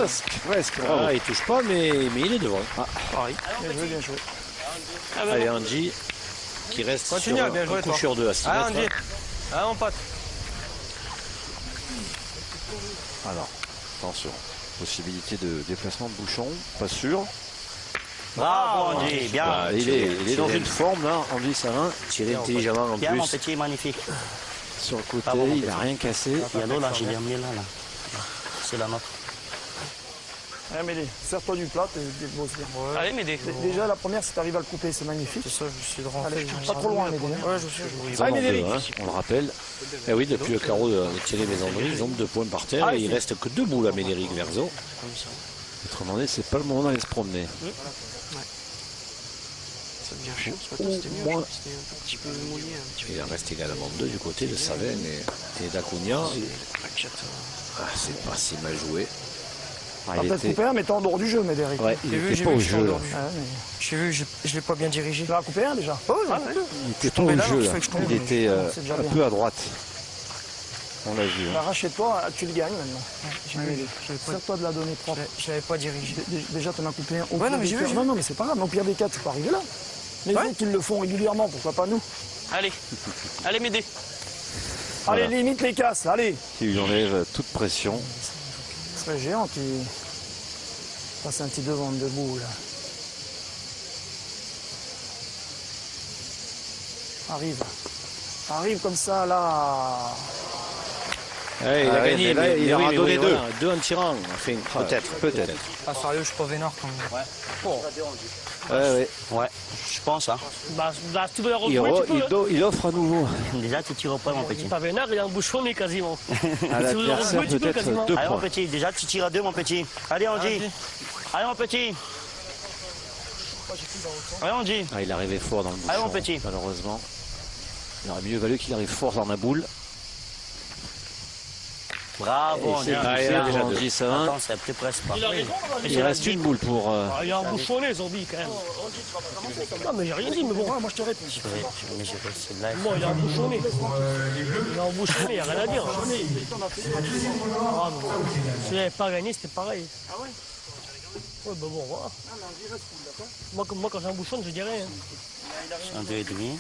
presque. Bravo. Ah, il touche pas, mais il est devant. Bien joué, bien joué. Allez, Angie, qui reste Continue, sur bien joué, un coup toi. sur 2 à 6 Ah, mètres. Andy. Ah, mon pote. Alors, attention. Possibilité de déplacement de Bouchon, pas sûr. Bravo, Andy, bien. Ah, il est dans une forme là, Andy Savin. Tiré intelligemment en Bien, mon plus. petit, magnifique. Sur le côté, Ah bon, mon il n'a petit. rien cassé. Il y a l'eau là, j'ai amené là. C'est la nôtre. Allez, Médé, serre-toi du plat et bosse bien. Allez, Médé. Déjà, la première, si tu arrives à le couper, c'est magnifique. C'est ça, je suis de rentrer. Allez, pas trop loin, Médé. Ouais, je sais. Ils en ont Allez, deux, Médéric. hein, on le rappelle. Eh oui, depuis le carreau de Thierry Besandry, ils ont 2 points par terre et il reste que 2 boules à Médéric Verzo. Autrement dit, c'est pas le moment d'aller se promener. Ça devient chiant. Ce matin, c'était mieux. moins. C'était un petit peu mouillé. Un petit peu. Il en reste également 2 du côté de Savin et d'Acuna. C'est pas si mal joué. Ah, Il il va peut-être était, couper un, mais t'es en dehors du jeu, Médéric. ouais, il J'ai vu, était j'ai pas vu, au je suis jeu. Là. endormi. Ouais, mais... J'ai vu, je l'ai pas bien dirigé. Tu vas couper un déjà. Oh, Il était pas tombé au là, jeu. alors, Là. il fallait que je tombe. Il était C'est déjà un bien. peu à droite. On l'a vu. Hein. Arrachez-toi, tu le gagnes maintenant. J'ai Allez, vu, Médé. je l'avais pas- Serre-toi de la donner propre. je l'avais pas dirigé. Déjà, t'en as coupé un. Au Ouais, pire non, mais des j'ai cas- vu, j'ai Non, vu. non, mais c'est pas grave. Au pire des cas, tu peux arriver là. Les Ouais. autres, ils le font régulièrement. Pourquoi pas nous? Allez, allez, Médé. Voilà. Allez, limite les casses. Allez. Qui lui enlève toute pression. Ce serait géant qui passe un petit devant debout là. Arrive comme ça là. Ouais, il Ah a ouais, gagné, mais là, il en a donné 2. 2 en tirant. Enfin, Peut-être. Ah, sérieux, je suis pas vénard quand même. Ouais. Ouais, je pense, hein. Bah, tu veux la retrouver, tu peux. Il offre à nouveau Déjà, tu tires pas, mon petit. Pas vénard, il est embouchonné quasiment. à Si vous le l'adversaire retrouvez, tu peux peut-être quasiment. 2 Allez, mon points. petit, déjà, tu tires à 2, mon petit. Allez, Angie. Allez, mon petit. Allez, on dit. Ah, il arrivait fort dans le bouchon, Allez, mon petit. malheureusement. Il aurait mieux valu qu'il arrive fort dans la boule. Bravo, on dit. Déjà Andy Savin. Attends, c'est plus presque pas. Il reste une boule pour... Il a embouchonné, Zombie, quand même. Non, mais j'ai rien dit, mais bon. Moi, je te réponds. Mais j'ai fait de live. Bon, il a embouchonné. Il a embouchonné, il n'y a rien à dire. Ah, bon. Si il n'avait pas gagné, c'était pareil. Ah ouais? Ouais, bah bon, voilà. Moi, quand j'embouchonne, je dirais. C'est un 2,5.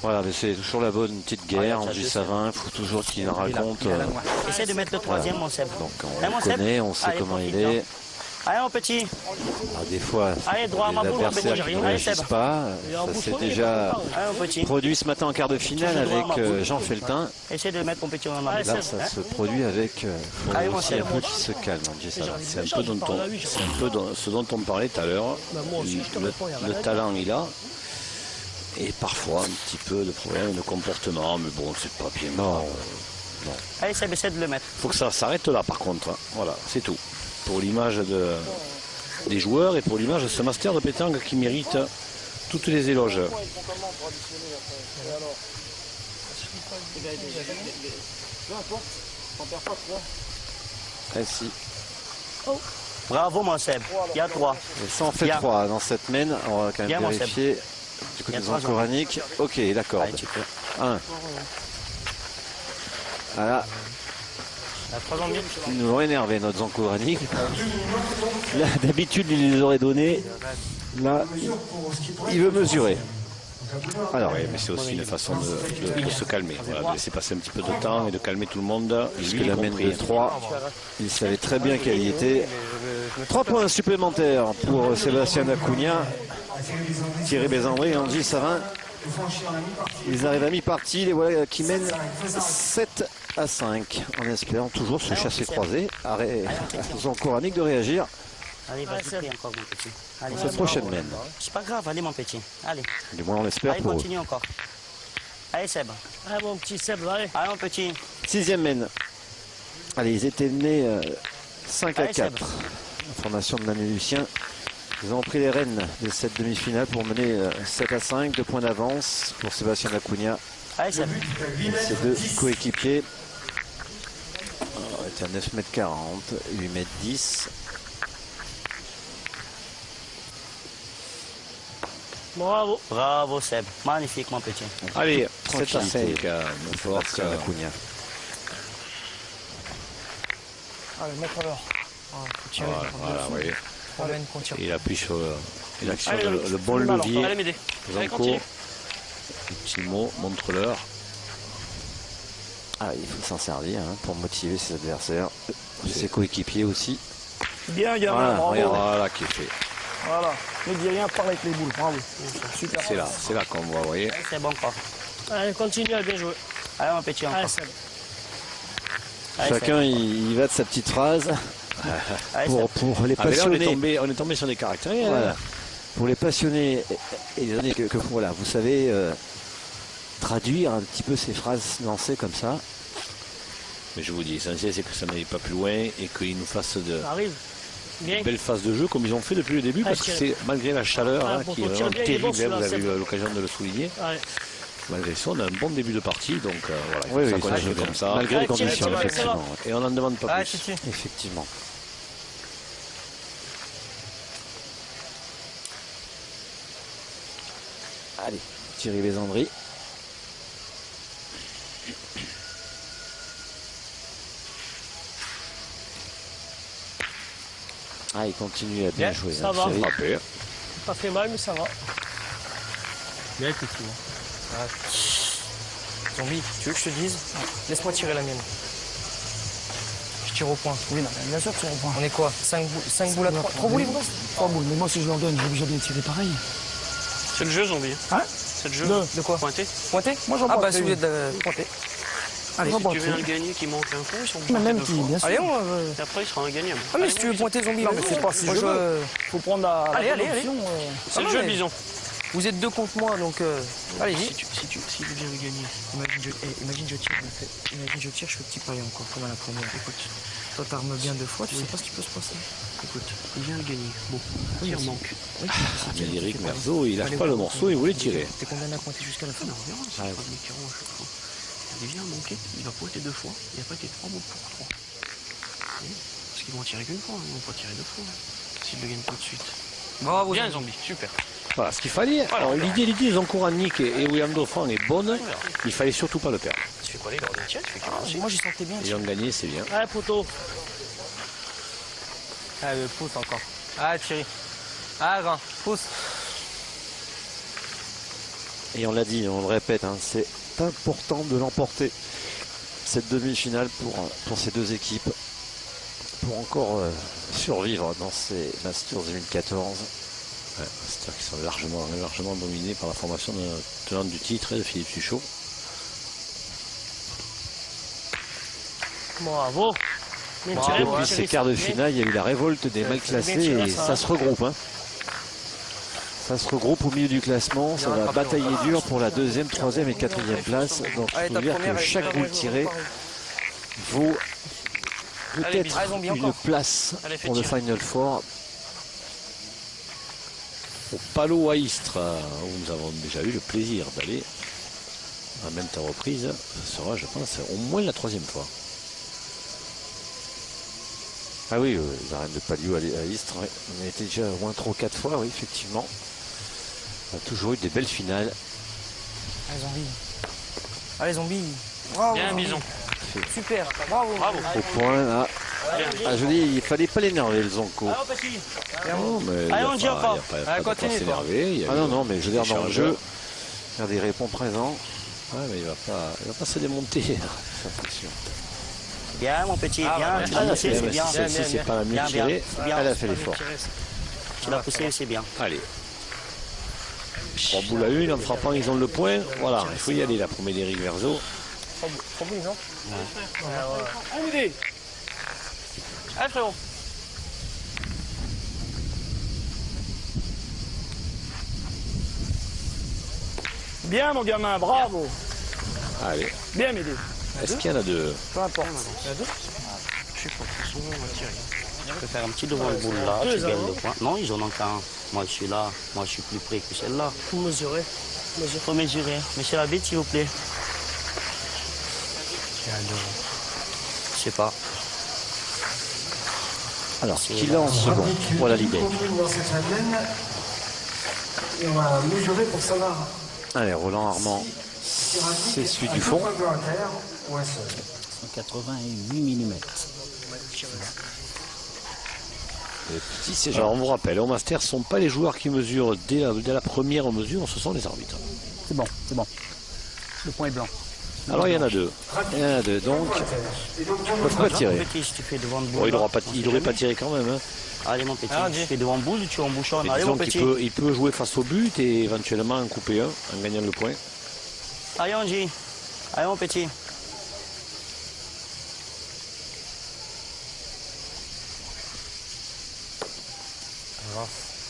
Voilà, mais c'est toujours la bonne petite guerre. Andy Savin, il faut toujours qu'il en raconte. Essaye de mettre le troisième, mon Seb. Donc on Allez, mon le Seb. connaît, on sait Allez, comment il profite, est. Allez, mon petit. Ah, des fois, Allez, droit à ma les boule, adversaires Allez, qui ne Allez, réagissent Seb. pas. Ça s'est déjà Allez, mon petit. produit ce matin en quart de finale avec Jean Feltin. Essaye de mettre mon petit dans ma boule. Là, ça se produit avec... faut Allez, mon aussi un Seb. peu qu'il se calme, Andy Savin. C'est un peu ce dont on parlait tout à l'heure. Bah, moi aussi, je te réponds, il y a rien à Le dire. talent, il a. Et parfois, un petit peu de problème de comportement. Mais bon, c'est pas bien. Non. Allez, Seb, essaie de le mettre. Il faut que ça s'arrête là, par contre. Hein. Voilà, c'est tout. Pour l'image des joueurs et pour l'image de ce master de pétanque qui mérite toutes les éloges. Ah, si. Bravo, mon Seb. Il y a 3. Et ça en fait Bien. 3 dans cette mène. On va quand même Bien, mon Seb. vérifier du côté Il y a des 3 Ancoraniques. Ok, d'accord. Allez, tu peux. 1. Voilà, Il y a 3 ans de mieux. ils nous ont énervé notre Zankoranique. Là, d'habitude, il les aurait donnés. Là, il veut mesurer. Alors, Oui, mais c'est aussi une façon de se calmer. Voilà, de laisser passer un petit peu de temps et de calmer tout le monde. puisque Lui, y la mène compris. de 3, il savait très bien qu'elle y était. 3 points supplémentaires pour Sébastien Acuna, Thierry Bézandré et Andy Savin. Ils arrivent à mi-partie, les voilà qui mènent 7-5, en espérant toujours se chasser croiser. Arrêt aux Ancoraniques de réagir Allez, vas-y, prie encore, mon petit. Allez, dans cette prochaine mène. c'est pas grave, allez, mon petit. Allez, Du moins, on l'espère allez, pour eux. continue encore. Allez, Seb. Ah, mon petit Seb, allez. Allez, mon petit. 6e mène. Allez, ils étaient menés 5-4. Allez, Seb. Information de Manu Lucien. Ils ont pris les rênes de cette demi-finale pour mener 7-5, 2 points d'avance pour Sébastien Acuna. Allez, Seb. Ses deux coéquipiers. On était à 9,40 m, 8,10 m. Bravo. Bravo, Seb. Magnifique, mon petit. Allez, Tranquillité. 7-5. Il va falloir que- Sébastien Acuna. Allez, mettre à l'heure. Faut tirer. Voilà, oui. Promène, qu'on tire. Il appuie sur il actionne Allez, le bon levier. Allez m'aider. Allez, Zanko, continue. petit mot, montre-leur. Ah, il faut s'en servir hein, pour motiver ses adversaires, ses coéquipiers aussi. Bien, gamin, Voilà, bravo. regarde. Voilà qui est fait. Voilà. Ne dis rien, parle avec les boules. Bravo. Super. C'est là qu'on voit, vous voyez. Allez, Seb, encore. Allez, continue à bien jouer. Allez, mon petit, encore. Allez, Seb. Allez, Chacun il va de sa petite phrase Allez, pour les Ah, mais là, on est passionnés. tombé sur des caractériels. Voilà. Hein. Pour les passionnés et les années que voilà, vous savez traduire un petit peu ces phrases lancées comme ça. Mais je vous dis, l'essentiel, c'est que ça n'aille pas plus loin et qu'ils nous fassent de Ça arrive. Bien. belles phases de jeu comme ils ont fait depuis le début, parce que c'est malgré la chaleur Ah, hein, bon, qui est on tire vraiment bien, il est bon, terrible, hein, vous celui-là, avez eu Seb. l'occasion de le souligner. Allez. Malgré ça, on a un bon début de partie, donc voilà, il faut Oui, ça oui, continue ça, je- comme ça. malgré les Allez, tire, conditions, tire, tire, effectivement. Et on n'en demande pas Ah, plus. Titi. Effectivement. Allez, Thierry Bézandry. Ah, il continue à bien Bien, jouer. ça hein, va. Thierry. Frappé. Pas fait mal, mais ça va. Bien, Titi. Zombie, tu veux que je te dise? Laisse-moi tirer la mienne. Je tire au point. Oui, non, mais bien sûr que c'est au point. On est quoi? 5 boules à 3. 3 boules, il vous reste? 3 boules. Mais moi, si je leur donne, je vais obligé de les tirer pareil. C'est le jeu, Zombie. Hein? C'est le jeu. De quoi? Pointé. Pointé? Moi, j'en Ah, bah, bois si vous êtes pointé. Allez, Si j'en bois tu viens très. le gagner qui manque un coup, ils sont Mais pointés même deux qui, fois. bien sûr. Allez, Et après, il sera ingagnable. Ah, mais Allez, si tu veux mon pointer zombie, Non, mais c'est pas si je veux. Faut prendre la Allez, allez, production, C'est le jeu, Bison. Vous êtes deux contre moi, donc allez-y. Si tu viens de gagner, imagine je tire, je fais petit paillet encore, comme à la première. Écoute, toi t'armes bien 2 fois, tu sais pas ce qui peut se passer. Écoute, il vient de gagner. Bon, il manque. Mais Eric Merzo, il lâche pas le morceau, il voulait tirer. T'es condamné à compter jusqu'à la fin. C'est pas de l'écran à chaque fois. Il vient manquer, il va pointer 2 fois, il a pas été 3 mots pour 3. Parce qu'ils vont tirer qu'une fois, ils vont pas tirer 2 fois. S'ils le gagnent pas de suite. Bravo. Bien, Zombie, super. Voilà, ce qu'il fallait. Alors, l'idée de Zoncoranik et William Dauphin est bonne. Il fallait surtout pas le perdre. Tu fais quoi les gardiens? Tu fais quoi? Moi j'y sentais bien. Ils ont gagné, c'est bien. Allez, poteau. Allez, pousse encore. Ah, Thierry. Ah, grand, pousse. Et on l'a dit, on le répète, hein, c'est important de l'emporter. Cette demi-finale pour ces deux équipes. Pour encore survivre dans ces Masters 2014. Ouais, c'est-à-dire qu'ils sont largement dominés par la formation de tenante du titre et de Philippe Suchot. Bravo. Bien tiré, Depuis ces quarts de finale, il y a eu la révolte des mal classés et ça se regroupe. Hein. Ça se regroupe au milieu du classement. Ça va batailler dur pour la 2e, 3e et 4e place. Donc il faut dire que chaque boule tirée vaut peut-être une place pour le Final Four. Au Palo à Istres, où nous avons déjà eu le plaisir d'aller à maintes reprises, ce sera, je pense, au moins la 3e fois. Ah oui, les arènes de Palio à Istres, ouais. On a été déjà au moins 3 ou 4 fois, oui, effectivement. On a toujours eu des belles finales. Allez, Zombie. Allez, Zombie. Bravo. Bien, Zombie. Bison. Super. Bravo. Bravo. Au point, là. Ah, je dis, il fallait pas l'énerver, le Zonko. Non, mais Allez, on ne tire pas. il n'y a Allez, pas de quoi continue, s'énerver. Ah non, non, mais je veux dire, dans le échangeur. jeu, regardez, il répond présent. Ouais, mais il va pas se démonter. Bien, mon petit. Bien. Tu Ah, l'as poussé, c'est bien. Celle-ci, c'est pas la mieux Bien, tirée. bien. Elle a fait l'effort. Tu l'as poussé, c'est bien. Allez. 3 boules à 1 en frappant, ils ont le point. Voilà, il faut y aller là pour Médéric Verzo. Allez, frérot. Bien, mon gamin, bravo. Allez. Bien, Médé. Est-ce qu'il y en a deux? Peu importe. Je sais pas, de toute façon, on va tirer. Je peux faire un petit devant le boule là, tu gagnes le point. Non, ils en ont qu'un. Moi, je suis là. Moi, je suis plus près que celle-là. Faut mesurer. Faut mesurer. Monsieur l'arbitre, s'il vous plaît. Je sais pas. Alors, qui lance second? Voilà l'idée. Et on va mesurer pour savoir. Allez, Roland Armand, c'est celui du fond. 188 mm. Le petit, c'est Alors, Jean. on vous rappelle, au Master, ce ne sont pas les joueurs qui mesurent dès la première mesure, ce sont les arbitres. C'est bon, c'est bon. Le point est blanc. Alors, il y en a deux. Il y en a deux, donc ils ne peuvent pas tirer. Petit, si tu fais devant le boule. Bon, il là, n'aurait pas tiré quand même. Hein. Allez, mon petit. Tu fais devant le boule, tu embouchonnes. Mais Allez, disons mon qu'il petit. il peut jouer face au but et éventuellement en couper un en gagnant le point. Allez, Angie. Allez, mon petit.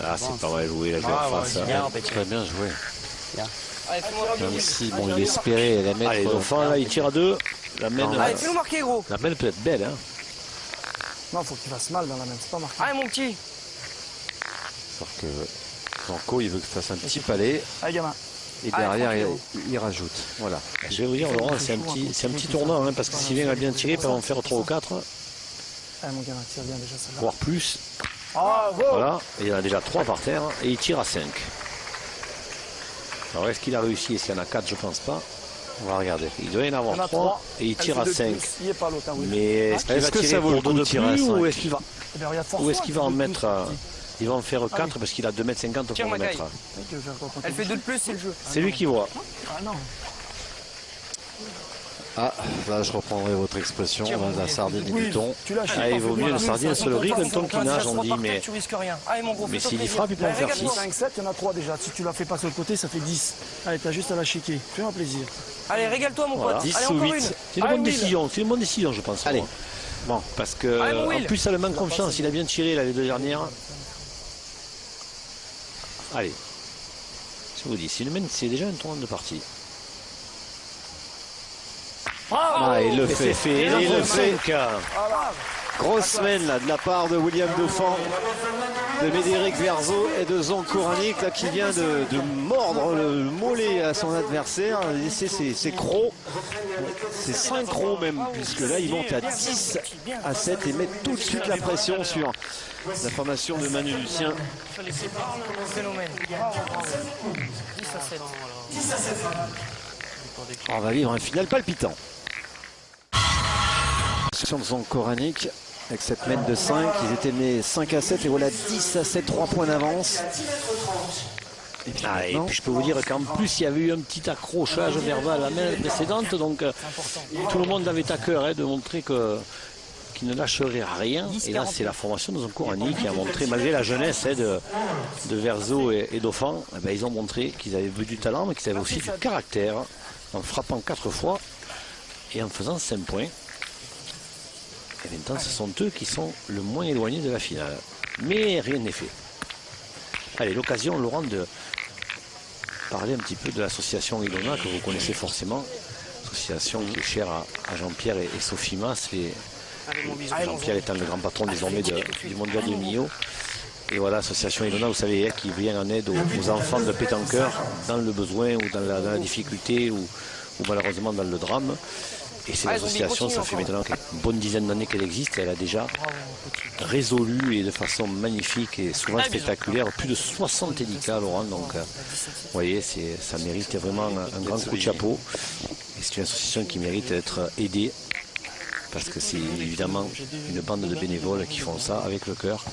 Ah, c'est pas mal joué, la joueur en face. Bien, mon petit. Très bien joué. Allez, fais-moi Même si, bon, il espérait la mettre. Allez, Dauphin, là, il tire à deux. La main, Allez, fais-nous marquer, gros. la main peut être belle. Hein. Non, faut qu'il fasse mal dans la main, c'est pas marqué. Allez, mon petit. Sauf que Zanko, il veut que tu fasses un petit palais Allez, gamin. et derrière, il rajoute. Voilà. Je vais vous dire, Laurent, c'est un petit tournant, hein, parce que s'il vient à bien tirer, il peut en faire 3 ou 4, Allez, mon gamin, tire bien déjà celle-là. voire plus. Bravo. Voilà, et il y en a déjà 3 par terre, et il tire à 5. Alors, est-ce qu'il a réussi? Est-ce qu'il y en a 4? Je pense pas. On va regarder. Il doit y en Il y avoir en a 3, trois. et il Elle tire fait à deux 5. plus, il est pas l'autre, hein, oui. Mais est-ce qu'il va Est-ce que tirer ça vaut le pour coup 2 de de tirer à plus, ou 5? est-ce qu'il va... Eh bien, regarde, Ou est-ce qu'il va en deux mettre... plus. il va en faire 4 parce qu'il a 2,50 m pour Tire, en Macaille. mettre. Oui, tu veux faire quoi, Elle fait 2 de plus, c'est le jeu. C'est lui qui voit. Ah non. Ah, là, je reprendrai votre expression, là, la sardine et Oui, du thon. tu lâches. Ah, il vaut mieux une sardine sur le riz qu'un thon qui nage, on dit, mais... Tu risques rien. Allez, mon gros, Mais fais-toi s'il y plaisir. frappe, il peut en faire 6. 5, 7, il y en a 3 déjà. Si tu la fais pas sur le côté, ça fait 10. Allez, t'as juste à la chiquer. Fais-moi plaisir. Allez, régale-toi, mon Voilà. pote. 10 Allez, ou encore 8. une. C'est une bonne décision, c'est une bonne décision, je pense. Allez. Bon, parce que Allez, mon en Will. plus, ça le manque confiance. Il a bien tiré la deux dernières. Allez. je vous dis, c'est déjà un tournant de partie. Ah, il le fait. Il le fait. Grosse semaine là, de la part de William Dauphin, de Médéric Verzo et de Zon Koranic là, qui vient de mordre le mollet à son adversaire. C'est crocs, c'est 5 crocs même, puisque là ils montent à 10-7 et mettent tout de suite la pression sur la formation de Manu Lucien. Phénomène. 10-7. On va vivre un final palpitant. Sur Zon Koranic. Avec cette mène de 5, ils étaient menés 5-7 et voilà 10-7, 3 points d'avance. Et puis je peux vous dire qu'en plus il y avait eu un petit accrochage verbal à la main précédente, donc tout le monde avait à cœur de montrer qu'il ne lâcherait rien. Et là c'est la formation de Zon Koranic qui a montré, malgré la jeunesse de Verzo et Dauphin, ils ont montré qu'ils avaient du talent mais qu'ils avaient aussi du caractère en frappant 4 fois et en faisant 5 points. Et maintenant, ce sont eux qui sont le moins éloignés de la finale. Mais rien n'est fait. Allez, l'occasion, Laurent, de parler un petit peu de l'association Ilona, que vous connaissez forcément. Association qui est chère à Jean-Pierre et Sophie Mas. Jean-Pierre étant le grand patron désormais du mondial de Millau. Et voilà, l'association Ilona, vous savez, qui vient en aide aux enfants de pétanqueurs dans le besoin ou dans la difficulté ou malheureusement dans le drame. Et cette association, ça fait maintenant une bonne dizaine d'années qu'elle existe et elle a déjà résolu et de façon magnifique et souvent spectaculaire plus de 70 cas, Laurent. Donc, vous voyez, ça mérite vraiment un grand coup de chapeau. Et c'est une association qui mérite d'être aidée parce que c'est évidemment une bande de bénévoles qui font ça avec le cœur.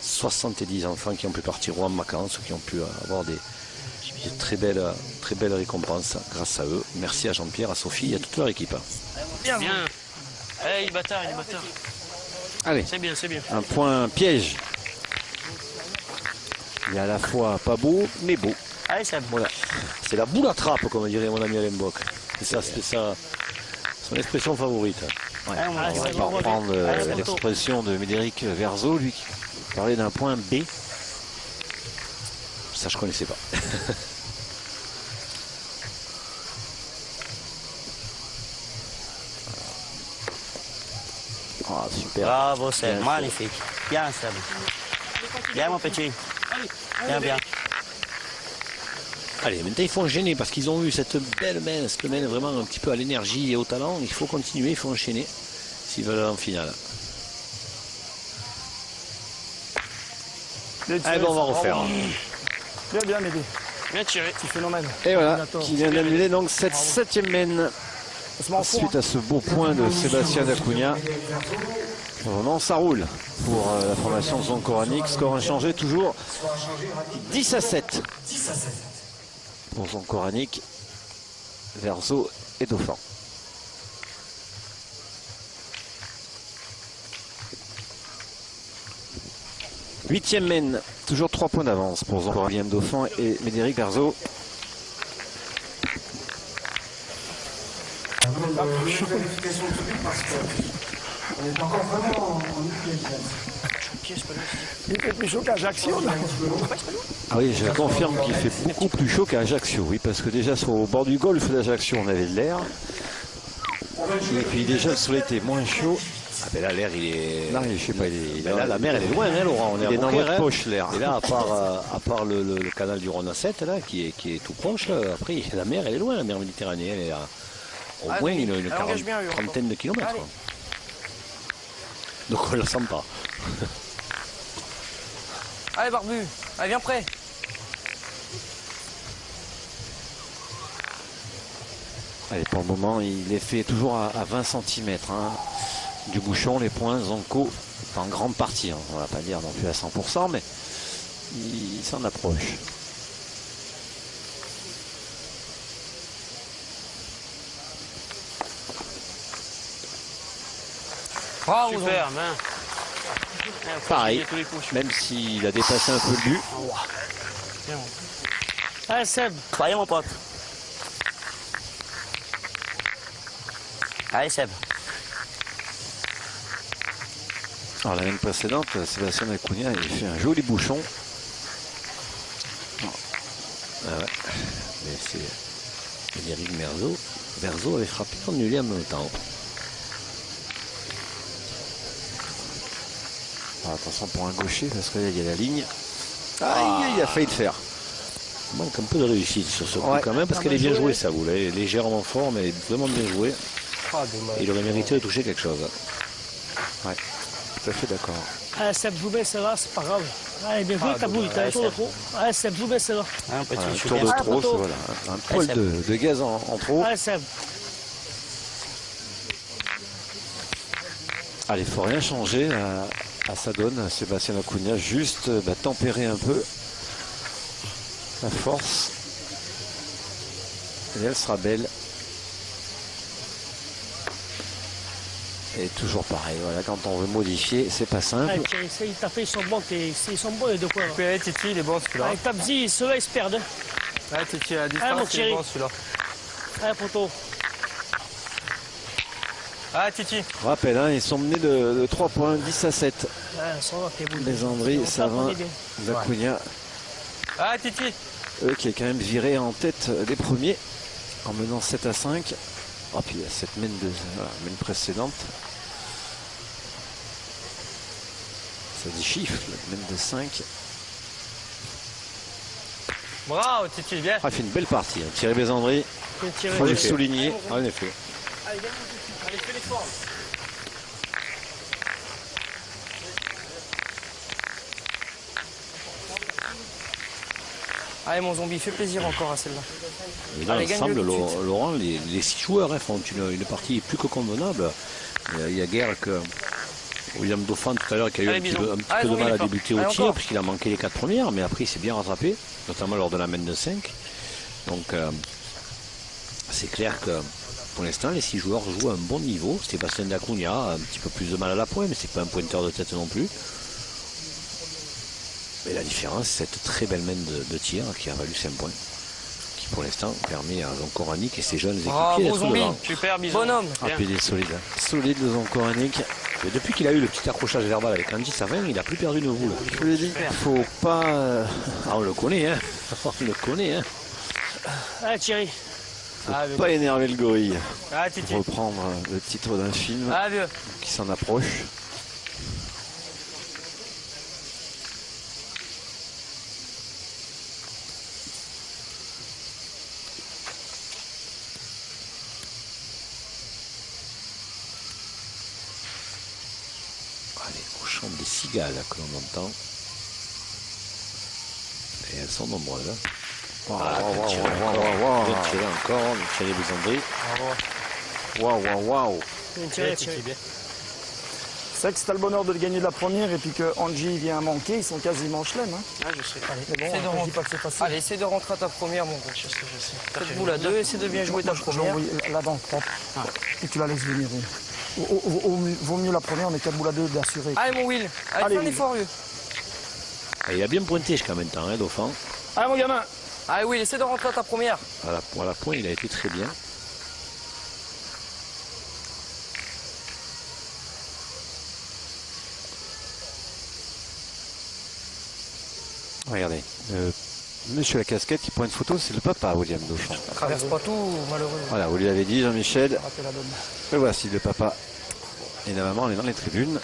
70 enfants qui ont pu partir en vacances, qui ont pu avoir des très belles récompenses grâce à eux. Merci à Jean-Pierre, à Sophie et à toute leur équipe. Bien. Allez, il bâtard. Allez, c'est bien. Un point piège. Il est à la fois pas beau, mais beau. Allez, ça. Voilà. C'est la boule à trappe, comme dirait mon ami Alain Bock. C'est ça, son expression favorite. Ouais. On va pas reprendre l'expression de Médéric Verzo, lui qui parlait d'un point B. Ça, je connaissais pas. Oh, super. Bravo, Seb. Magnifique. Bien, Seb. Bien, mon petit. Bien. Allez, maintenant, il faut enchaîner parce qu'ils ont eu cette belle main vraiment un petit peu à l'énergie et au talent. Il faut continuer, il faut enchaîner s'ils veulent aller en finale. Allez, on va refaire. Bien, Médé. Bien tiré. Petit phénomène. Et voilà, qui vient d'annuler donc cette 7e mène. Suite à ce beau point de Sébastien Acuna. Vraiment, ça roule pour la formation Zon Koranic. Score inchangé, toujours 10-7 pour Zon Koranic, Verzo et Dauphin. Huitième mène, toujours 3 points d'avance pour Zon Koranic, Dauphin et Médéric Verzo. On est encore vraiment en il fait plus chaud qu'Ajaccio. Ah oui, je confirme qu'il fait beaucoup plus chaud qu'à Ajaccio. Oui, parce que déjà au bord du golfe d'Ajaccio, on avait de l'air. Et puis déjà le soleil était moins chaud. Ah ben là l'air il est. Là, je sais pas, là la mer elle est loin, hein, Laurent. On est dans notre poche l'air. Et là à part le canal du Rhône à 7 là, qui est tout proche, là, après la mer elle est loin, la mer Méditerranée, elle est à au moins une trentaine de kilomètres. Donc on ne la sent pas. Allez Barbu, allez viens prêt. Allez, pour le moment, il est fait toujours à 20 cm du bouchon. Les points, Zonco, en grande partie. On ne va pas dire non plus à 100%, mais il s'en approche. Bravo, super, main. Pareil, même s'il a dépassé un peu le but. Allez Seb. Soyez mon pote. Allez Seb. Alors la même précédente, Sébastien Acuna, il fait un joli bouchon. Ah ouais. c'est Eric Verzo avait frappé annulé en même temps. Ah, attention pour un gaucher parce qu'il y a la ligne. Aïe, il a failli le faire. Il manque un peu de réussite sur ce coup Ouais. quand même parce qu'elle est bien jouée, ça vous. Elle est légèrement fort, mais vraiment bien jouée. Ah, dommage. Il aurait mérité de toucher quelque chose. Ouais, tout à fait d'accord. Ah, Seb joue bien celle-là, c'est pas grave. Allez, bien joué, ta bouille, t'as un tour de trop. Allez, Seb joue bien celle-là. Un petit, Un je suis tour bien. de Ah, trop, poteau. voilà, un poil de gaz en trop. Allez, Seb. Allez, il ne faut rien changer à sa donne. Sébastien Acuna, juste tempérer un peu la force. Et elle sera belle. Et toujours pareil, voilà, quand on veut modifier, c'est pas simple. Allez, Thierry, ça, il t'a fait, ils sont bons, ils sont bons les deux coins. Ouais, Titi, il est bon celui-là. Allez, tape-y, ceux-là, ils se perdent. Ouais, Titi, à mon distance, il est Thierry. bon celui-là. Allez, poteau. Ah, Titi. Rappel, hein, ils sont menés de 3 points, 10 à 7. Ouais, ça va, t'es boule. Les André, Savin, Acuna, Ah, Titi. eux qui est quand même viré en tête des premiers, en menant 7 à 5. Oh, puis il y a cette main précédente. Ça dit chiffre, la main de 5. Bravo, Titi, bien. Ah, il fait une belle partie. Hein. Thierry Bézandry, il faut le souligner. En effet. Allez, fais l'effort. Allez, mon zombie, fais plaisir encore à celle-là. Mais dans Allez, gagne-le l'ensemble, tout de suite. Laurent, les 6 joueurs font une partie plus que convenable. Il y a guère que William Dauphin tout à l'heure qui a eu Allez, un petit bisous. peu, Allez, de mal à Jean-Philippe. débuter au Allez, tir encore. puisqu'il a manqué les 4 premières, mais après il s'est bien rattrapé, notamment lors de la main de 5. Donc c'est clair que pour l'instant les 6 joueurs jouent à un bon niveau. Sébastien Acuna a un petit peu plus de mal à la pointe, mais c'est pas un pointeur de tête non plus. Mais la différence, c'est cette très belle main de tir qui a valu 5 points. Qui pour l'instant permet à Zonkoranic et ses jeunes équipiers Bravo, d'être zombie. devant. Super, bisous. Bonhomme. Ah, puis il est solide. Hein. Solide le Zonkoranic. Mais depuis qu'il a eu le petit accrochage verbal avec Andy Savin, il n'a plus perdu une boule. Je vous l'ai dit, faut pas. Ah, on le connaît, hein. On le connaît, hein. Allez, Thierry. Pas énerver le gorille. Ah, Titi. Reprendre le titre d'un film Ah, vieux. qui s'en approche. Allez, au chant des cigales que l'on entend. Et elles sont nombreuses. Hein. Bien tiré encore, Thierry Bézandry. Waouh, waouh. Bien tiré, Thierry. C'est vrai que c'était le bonheur de le gagner de la première et puis que Angie vient manquer, ils sont quasiment chelem. Hein. Ah, je sais. Mais bon, Essaie de je dis rentrer. pas que c'est facile. Allez, essaie de rentrer à ta première, mon gros. Je sais. Faites boule à deux, essaie de bien jouer ta Moi, je première. l'envoie là-dedans, hop. Et tu la laisses venir. Oui. Vaut mieux la première, on est 4 boules à 2 d'assurer. Allez, mon Will. Allez, Allez, fais un Will. effort, vieux. Et il a bien pointé jusqu'à maintenant, hein, Dauphin. Allez, mon gamin. Allez, Will, essaie de rentrer à ta première. À la pointe, il a été très bien. Regardez, monsieur la casquette qui prend une photo, c'est le papa William Dauphin. Traverse pas tout, malheureux. Voilà, vous lui avez dit Jean-Michel. Raté la donne. Et voici le papa. Et la maman, elle est dans les tribunes.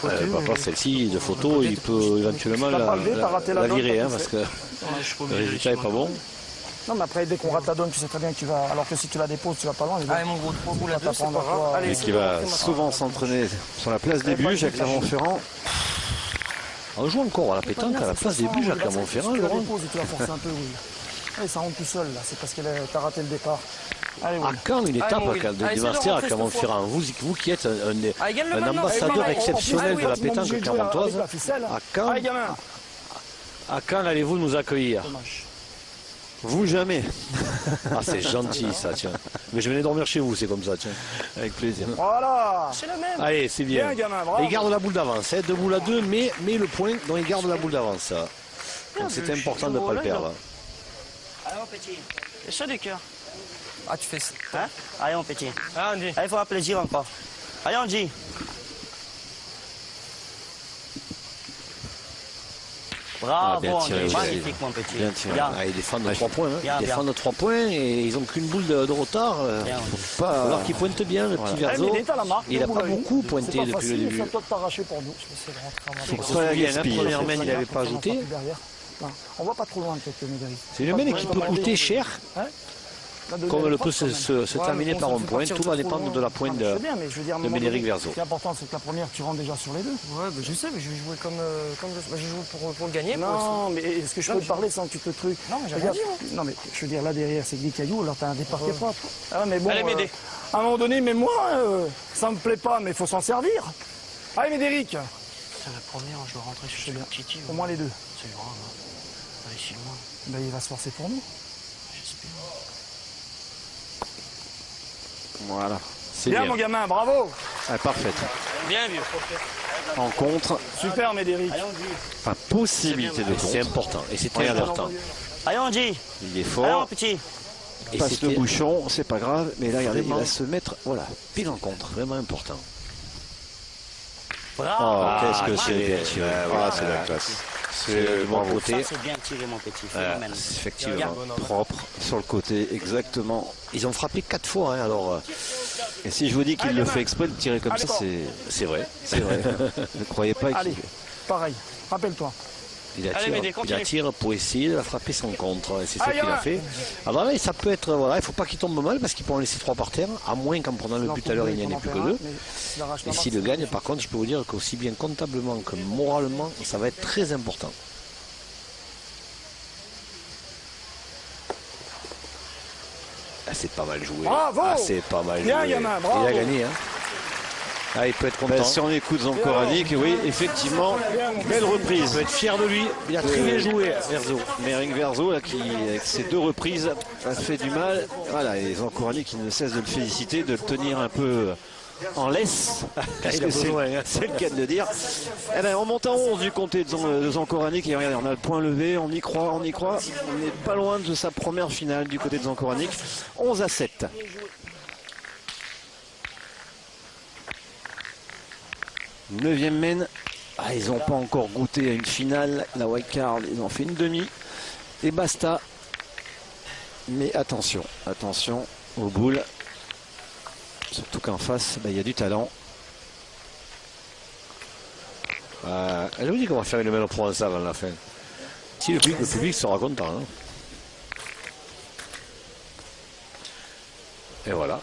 Papa, celle-ci de photo, il peut éventuellement T'as pas levé, t'as raté la la donne, virer, t'as hein, tout parce fait. que le résultat n'est pas bon. Non, mais après, dès qu'on rate la donne, tu sais très bien que tu vas. Alors que si tu la déposes, tu vas pas loin. les gars. Allez, mon gros, 3 boules à On va 2, c'est pas t'apprendre à grave. toi. Allez, Et essaie qui de va rentrer maintenant. souvent s'entraîner sur la place des buts, Jacques Clermont-Ferrand. On joue encore à la pétanque à la place des buts, Jacques Clermont-Ferrand, Tu la Laurent. déposes et tu la forces un peu, oui. Allez, ça rentre tout seul, là. C'est parce que t'as raté le départ. Allez, oui. À quand une étape Allez, mon Will. de Allez, essaie de Master à rentrer cette Clermont-Ferrand, vous qui êtes Allez, gagne le un maintenant. ambassadeur Allez, exceptionnel de la Allez, pétanque obligé de jouer clermontoise, avec la ficelle. à Allez, gamin. quand allez-vous nous accueillir? Dommage. Vous jamais. Ah, c'est gentil ça, tiens. Mais je venais dormir chez vous, c'est comme ça, tiens. Avec plaisir. Voilà. C'est le même. Allez, c'est bien. Bien, gamin, bravo. Et il garde la boule d'avance, hein, 2 boules à 2, mais le point dont il garde la boule d'avance. Donc c'est important de ne pas le perdre. Allez mon petit. Et ça du cœur. Ah, tu fais ça. Hein? Allez mon petit. Ah, Andy. Allez, il faut un plaisir encore. Allez Angie. Bravo, bien tiré Andy. aussi. Magnifique, mon petit. Bien tiré. Bien. Ah, ils défendent de 3 points. Hein. Bien, Ils défendent de 3 points et ils n'ont qu'une boule de retard. Bien. Il va falloir qu'ils pointent bien, le petit Eh, Verzo. mais t'as la marque, Il n'a vous pas l'avez beaucoup vu. pointé C'est pas depuis le facile, début. c'est à toi de t'arracher pour nous. Faut qu'on se souvienne, la première main, il n'avait pas ajouté. Non, on va pas trop loin peut-être, Médéric. C'est une main qui peut coûter cher, comme elle peut se Ouais, terminer mais par on un se fait point. partir Tout va trop dépendre loin. de la pointe Non, de je sais bien, mais je veux dire, à un moment Médéric donné, Verzo. Ce qui est important, c'est que la première, tu rentres déjà sur les deux. Ouais, bah, je sais, mais je vais jouer comme je joue pour le gagner. Non, mais est-ce que je peux te parler sans que tu te trucs? Non, mais j'ai Regarde, rien dit, non, mais je veux dire, là derrière, c'est que des cailloux, alors t'as un départ qui est propre. Ah, mais bon, Allez, m'aider. à un moment donné, mais moi, ça me plaît pas, mais il faut s'en servir. Allez, Médéric, C'est la première, je dois rentrer sur le petit. au moins les deux. C'est grave. Hein. Allez, si loin. Ben, il va se forcer pour nous. J'espère. Voilà. C'est Bien, bien. mon gamin, bravo. Ah, parfait. Bien, vieux. En contre, Super, Médéric. enfin, possibilité de C'est contre. important. Et c'est très Regarde. important. Allez, Andy. Il est Allez, fort. mon petit. Et Passe le c'était bouchon, c'est pas grave. Mais là, regardez, il Vraiment. va se mettre, voilà, pile en contre. vraiment important. Oh, Bravo. qu'est-ce que c'est tiré. bien tiré. Ah, c'est la classe. C'est de mon bravo. côté. Ça, c'est bien tiré, mon petit. Voilà, Phénomène. effectivement. Propre sur le côté, exactement. Ils ont frappé 4 fois, hein, alors Et si je vous dis qu'il le fait exprès de tirer comme ça, c'est vrai. c'est vrai. Ne croyez pas Allez, qu'il... pareil, rappelle-toi. Il Allez, Médé, il continue. attire pour essayer de la frapper son contre. Et c'est ce Allez, qu'il a Yann. fait. Alors là, ça peut être. Voilà, il faut pas qu'il tombe mal parce qu'il peut en laisser 3 par terre. À moins qu'en prenant le but à l'heure, il n'y en ait plus que 2. Et s'il le gagne, par contre, je peux vous dire qu'aussi bien comptablement que moralement, ça va être très important. Ah, c'est pas mal joué. Bravo. Ah, c'est pas mal Bien, joué. Yamin, bravo. Il a gagné. Hein. Ah, il peut être content. Si on écoute Zankoranic, oui, effectivement, belle Il reprise. peut être fier de lui. Il a très bien joué, Verzo. Médéric Verzo, là, qui, avec ses 2 reprises, a fait du mal. Voilà, et Zankoranic qui ne cesse de le féliciter, de le tenir un peu en laisse. Parce Il a que c'est besoin, hein. le cas de le dire. Eh ben, on monte en 11 du comté de Zankoranic. Et regardez, on a le point levé, on y croit, on y croit. On n'est pas loin de sa première finale du côté de Zankoranic. 11-7. Neuvième main. Ah, ils n'ont pas encore goûté à une finale. La wildcard, ils ont fait une demi. Et basta. Mais attention, attention aux boules. Surtout qu'en face, il y a du talent. Elle vous dit qu'on va faire une main au Provençal à la fin. Si le public sera content. Hein. Et voilà.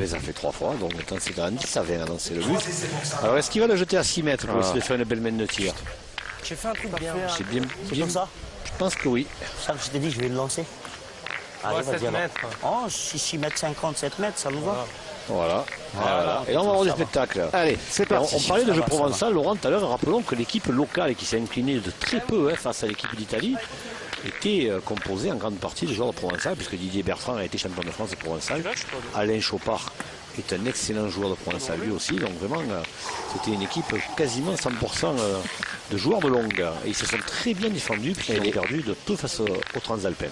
Ça fait 3 fois. Donc maintenant c'est à 10 à 20 à lancer le but. Alors est-ce qu'il va le jeter à 6 mètres pour essayer de faire une belle main de tir? J'ai fait un truc bien. C'est bien. C'est comme ça. Je pense que oui. Ça, je t'ai dit, je vais le lancer. Allez, Ouais, vas-y 7 alors. mètres. Oh, 6 mètres 50, 7 mètres, ça nous va. Voilà. Et là on va avoir du spectacle. Allez, c'est Alors, parti. on parlait de Ça jeu va, ça provençal, Laurent, tout à l'heure. Rappelons que l'équipe locale qui s'est inclinée de très peu face à l'équipe d'Italie était composée en grande partie de joueurs de Provençal, puisque Didier Bertrand a été champion de France de Provençal. Alain Chopard est un excellent joueur de Provençal lui aussi. Donc vraiment, c'était une équipe quasiment 100% de joueurs de longue. Et ils se sont très bien défendus, puisqu'ils ont perdu de peu face aux Transalpins.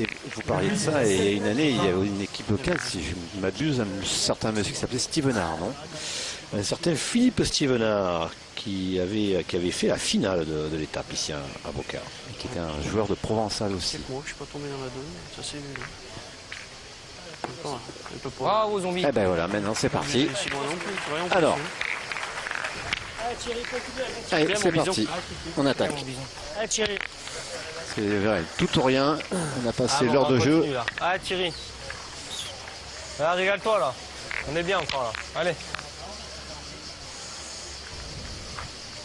Et vous parliez de ça, et il y a une année, il y avait une équipe locale, si je m'abuse, un certain monsieur qui s'appelait Stevenard, non? Un certain Philippe Stevenard qui avait fait la finale de l'étape ici à Beaucaire. Qui était un joueur de Provençal aussi. Moi, je suis pas tombé dans la donne, ça c'est vu. Un peu pas. Bravo, zombie. Eh ben voilà, maintenant c'est parti. Si loin non plus, tu vois, on peut Alors, essayer. allez, c'est mon parti. On attaque. Allez, Thierry. C'est vrai, tout ou rien. On a passé Ah, l'heure bon, de on jeu. continue, là. Allez, Thierry. Là, régale-toi, là. On est bien encore, là. Allez.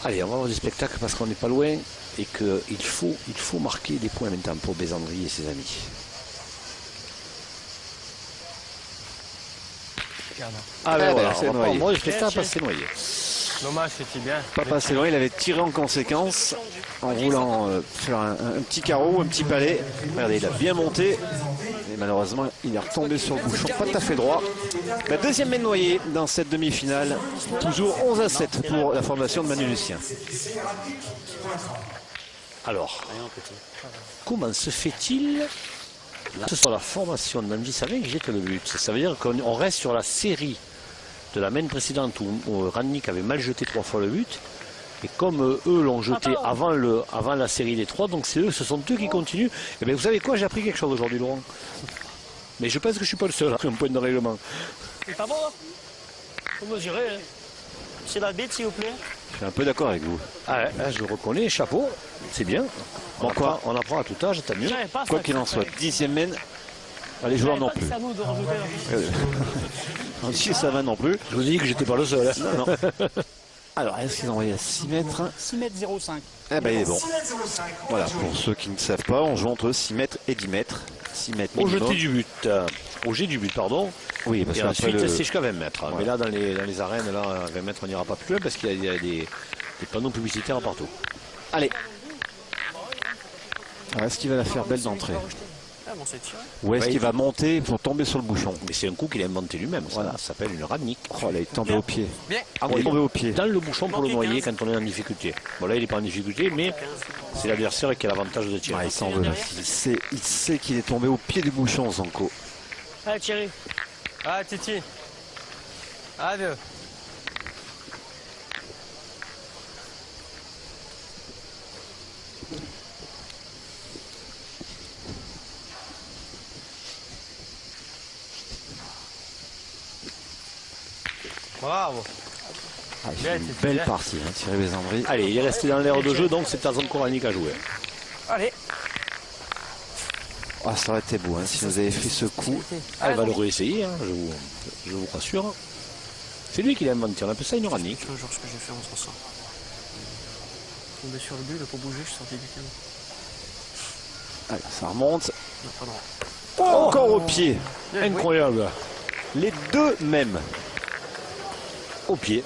Allez, on va avoir du spectacle parce qu'on n'est pas loin et qu'il faut marquer des points maintenant pour Bézandry et ses amis. Ah ben ben, voilà, c'est on va noyé. prendre le spectacle parce que c'est noyé. Dommage, c'était bien. Pas passé loin, il avait tiré en conséquence en voulant faire un petit carreau, un petit palais. Regardez, il a bien monté. Et malheureusement, il est retombé sur le bouchon, pas tout à fait droit. La deuxième main noyée dans cette demi-finale. Toujours 11-7 pour la formation de Manu Lucien. Alors, comment se fait-il que sur la formation de Nandi Savin qui jette le but? Ça veut dire qu'on reste sur la série de la main précédente où Rannik avait mal jeté 3 fois le but. Et comme eux l'ont jeté avant la série des 3, donc ce sont eux qui continuent. Et bien vous savez quoi, j'ai appris quelque chose aujourd'hui, Laurent. Mais je pense que je suis pas le seul à un point de règlement. C'est pas bon, hein? Faut mesurer, hein. C'est l'arbitre, s'il vous plaît. Je suis un peu d'accord avec vous. Ah ouais, je le reconnais, chapeau, c'est bien. Bon, quoi, on apprend à tout âge, t'as mieux. J'avais pas quoi ça, qu'il en ça. soit, 10e mène. Les joueurs non J'avais pas plus. dit ça à nous de rajouter, là. Si ça va non plus. Je vous ai dit que j'étais pas le seul. Hein. Non, non. Alors, est-ce qu'ils ont envoyé à 6 mètres? 6 mètres 05. Eh ben, il est bon. Voilà, pour ceux qui ne savent pas, on joue entre 6 mètres et 10 mètres. 6 mètres Au minimum. jeté du but. Au jet du but, pardon. Oui, parce Et qu'après ensuite, le... c'est jusqu'à 20 mètres. Voilà. Mais là, dans les arènes, là, à 20 mètres, on n'ira pas plus loin parce qu'il y a des panneaux publicitaires partout. Allez. Alors, est-ce qu'il va la faire belle d'entrée? Ah, bon, c'est tiré. Ou est-ce Ouais, qu'il va monter pour tomber sur le bouchon? Mais c'est un coup qu'il a inventé lui-même. Voilà. Ça s'appelle une radnik. Oh là, il est tombé au pied. Bien. Ah, il est tombé au pied. Dans le bouchon pour le noyer quand on est en difficulté. Bon, là, il n'est pas en difficulté, mais c'est l'adversaire qui a l'avantage de tirer. Ah, il s'en veut. Il sait qu'il est tombé au pied du bouchon, Zanko. Allez, Thierry. Ah, Titi. Adieu. Bravo. Ah, il Bien, fait une c'est belle bien. partie, hein, Thierry Bézandry. Allez, il est resté dans l'air de jeu, donc c'est Tarzan Koranic à jouer. Allez. Ah, ça aurait été beau, hein, si vous avez fait ce coup. Ah, il va le réessayer, hein, je vous rassure. C'est lui qui l'a inventé, on appelle ça une radnik. Un jour, ce que j'ai fait entre ça. Tombé sur le but, il a pas bougé, je suis sorti du canon. Allez, ça remonte. Il a pas droit. Oh, encore au pied. Incroyable. Les deux mêmes. Au pied.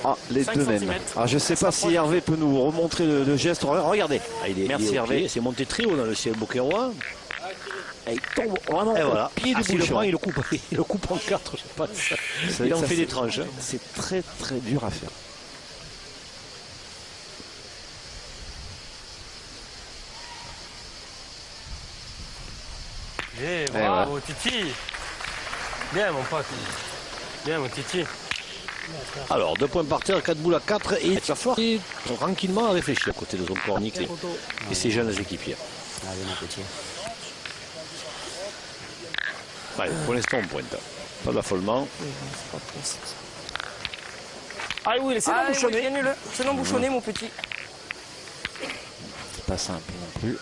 Ah, les 5 deux mêmes. centimètres. Alors, je ne sais pas si Hervé peut nous remontrer le geste. Regardez. Ah, Merci, il est au Hervé. pied, c'est monté très haut dans le ciel beauquerois. Et il tombe vraiment Et voilà. au pied Ah, du s'il le bouchon. prend, il le coupe en 4, je sais pas. Il en Ça, fait c'est- des tranches. Hein. C'est très très dur à faire. Bien, bravo, Titi. Bien, mon pote. Bien, mon Titi. Alors, 2 points par terre, 4 boules à 4, et il va falloir tranquillement réfléchir à côté de son Koranic et ses jeunes équipiers. Allez, mon petit. Allez, pour l'instant, on pointe. Pas d'affolement. Allez, oui, c'est Allez, l'embouchonné. oui, gagne-le. C'est l'embouchonné, mon petit. C'est pas simple non plus.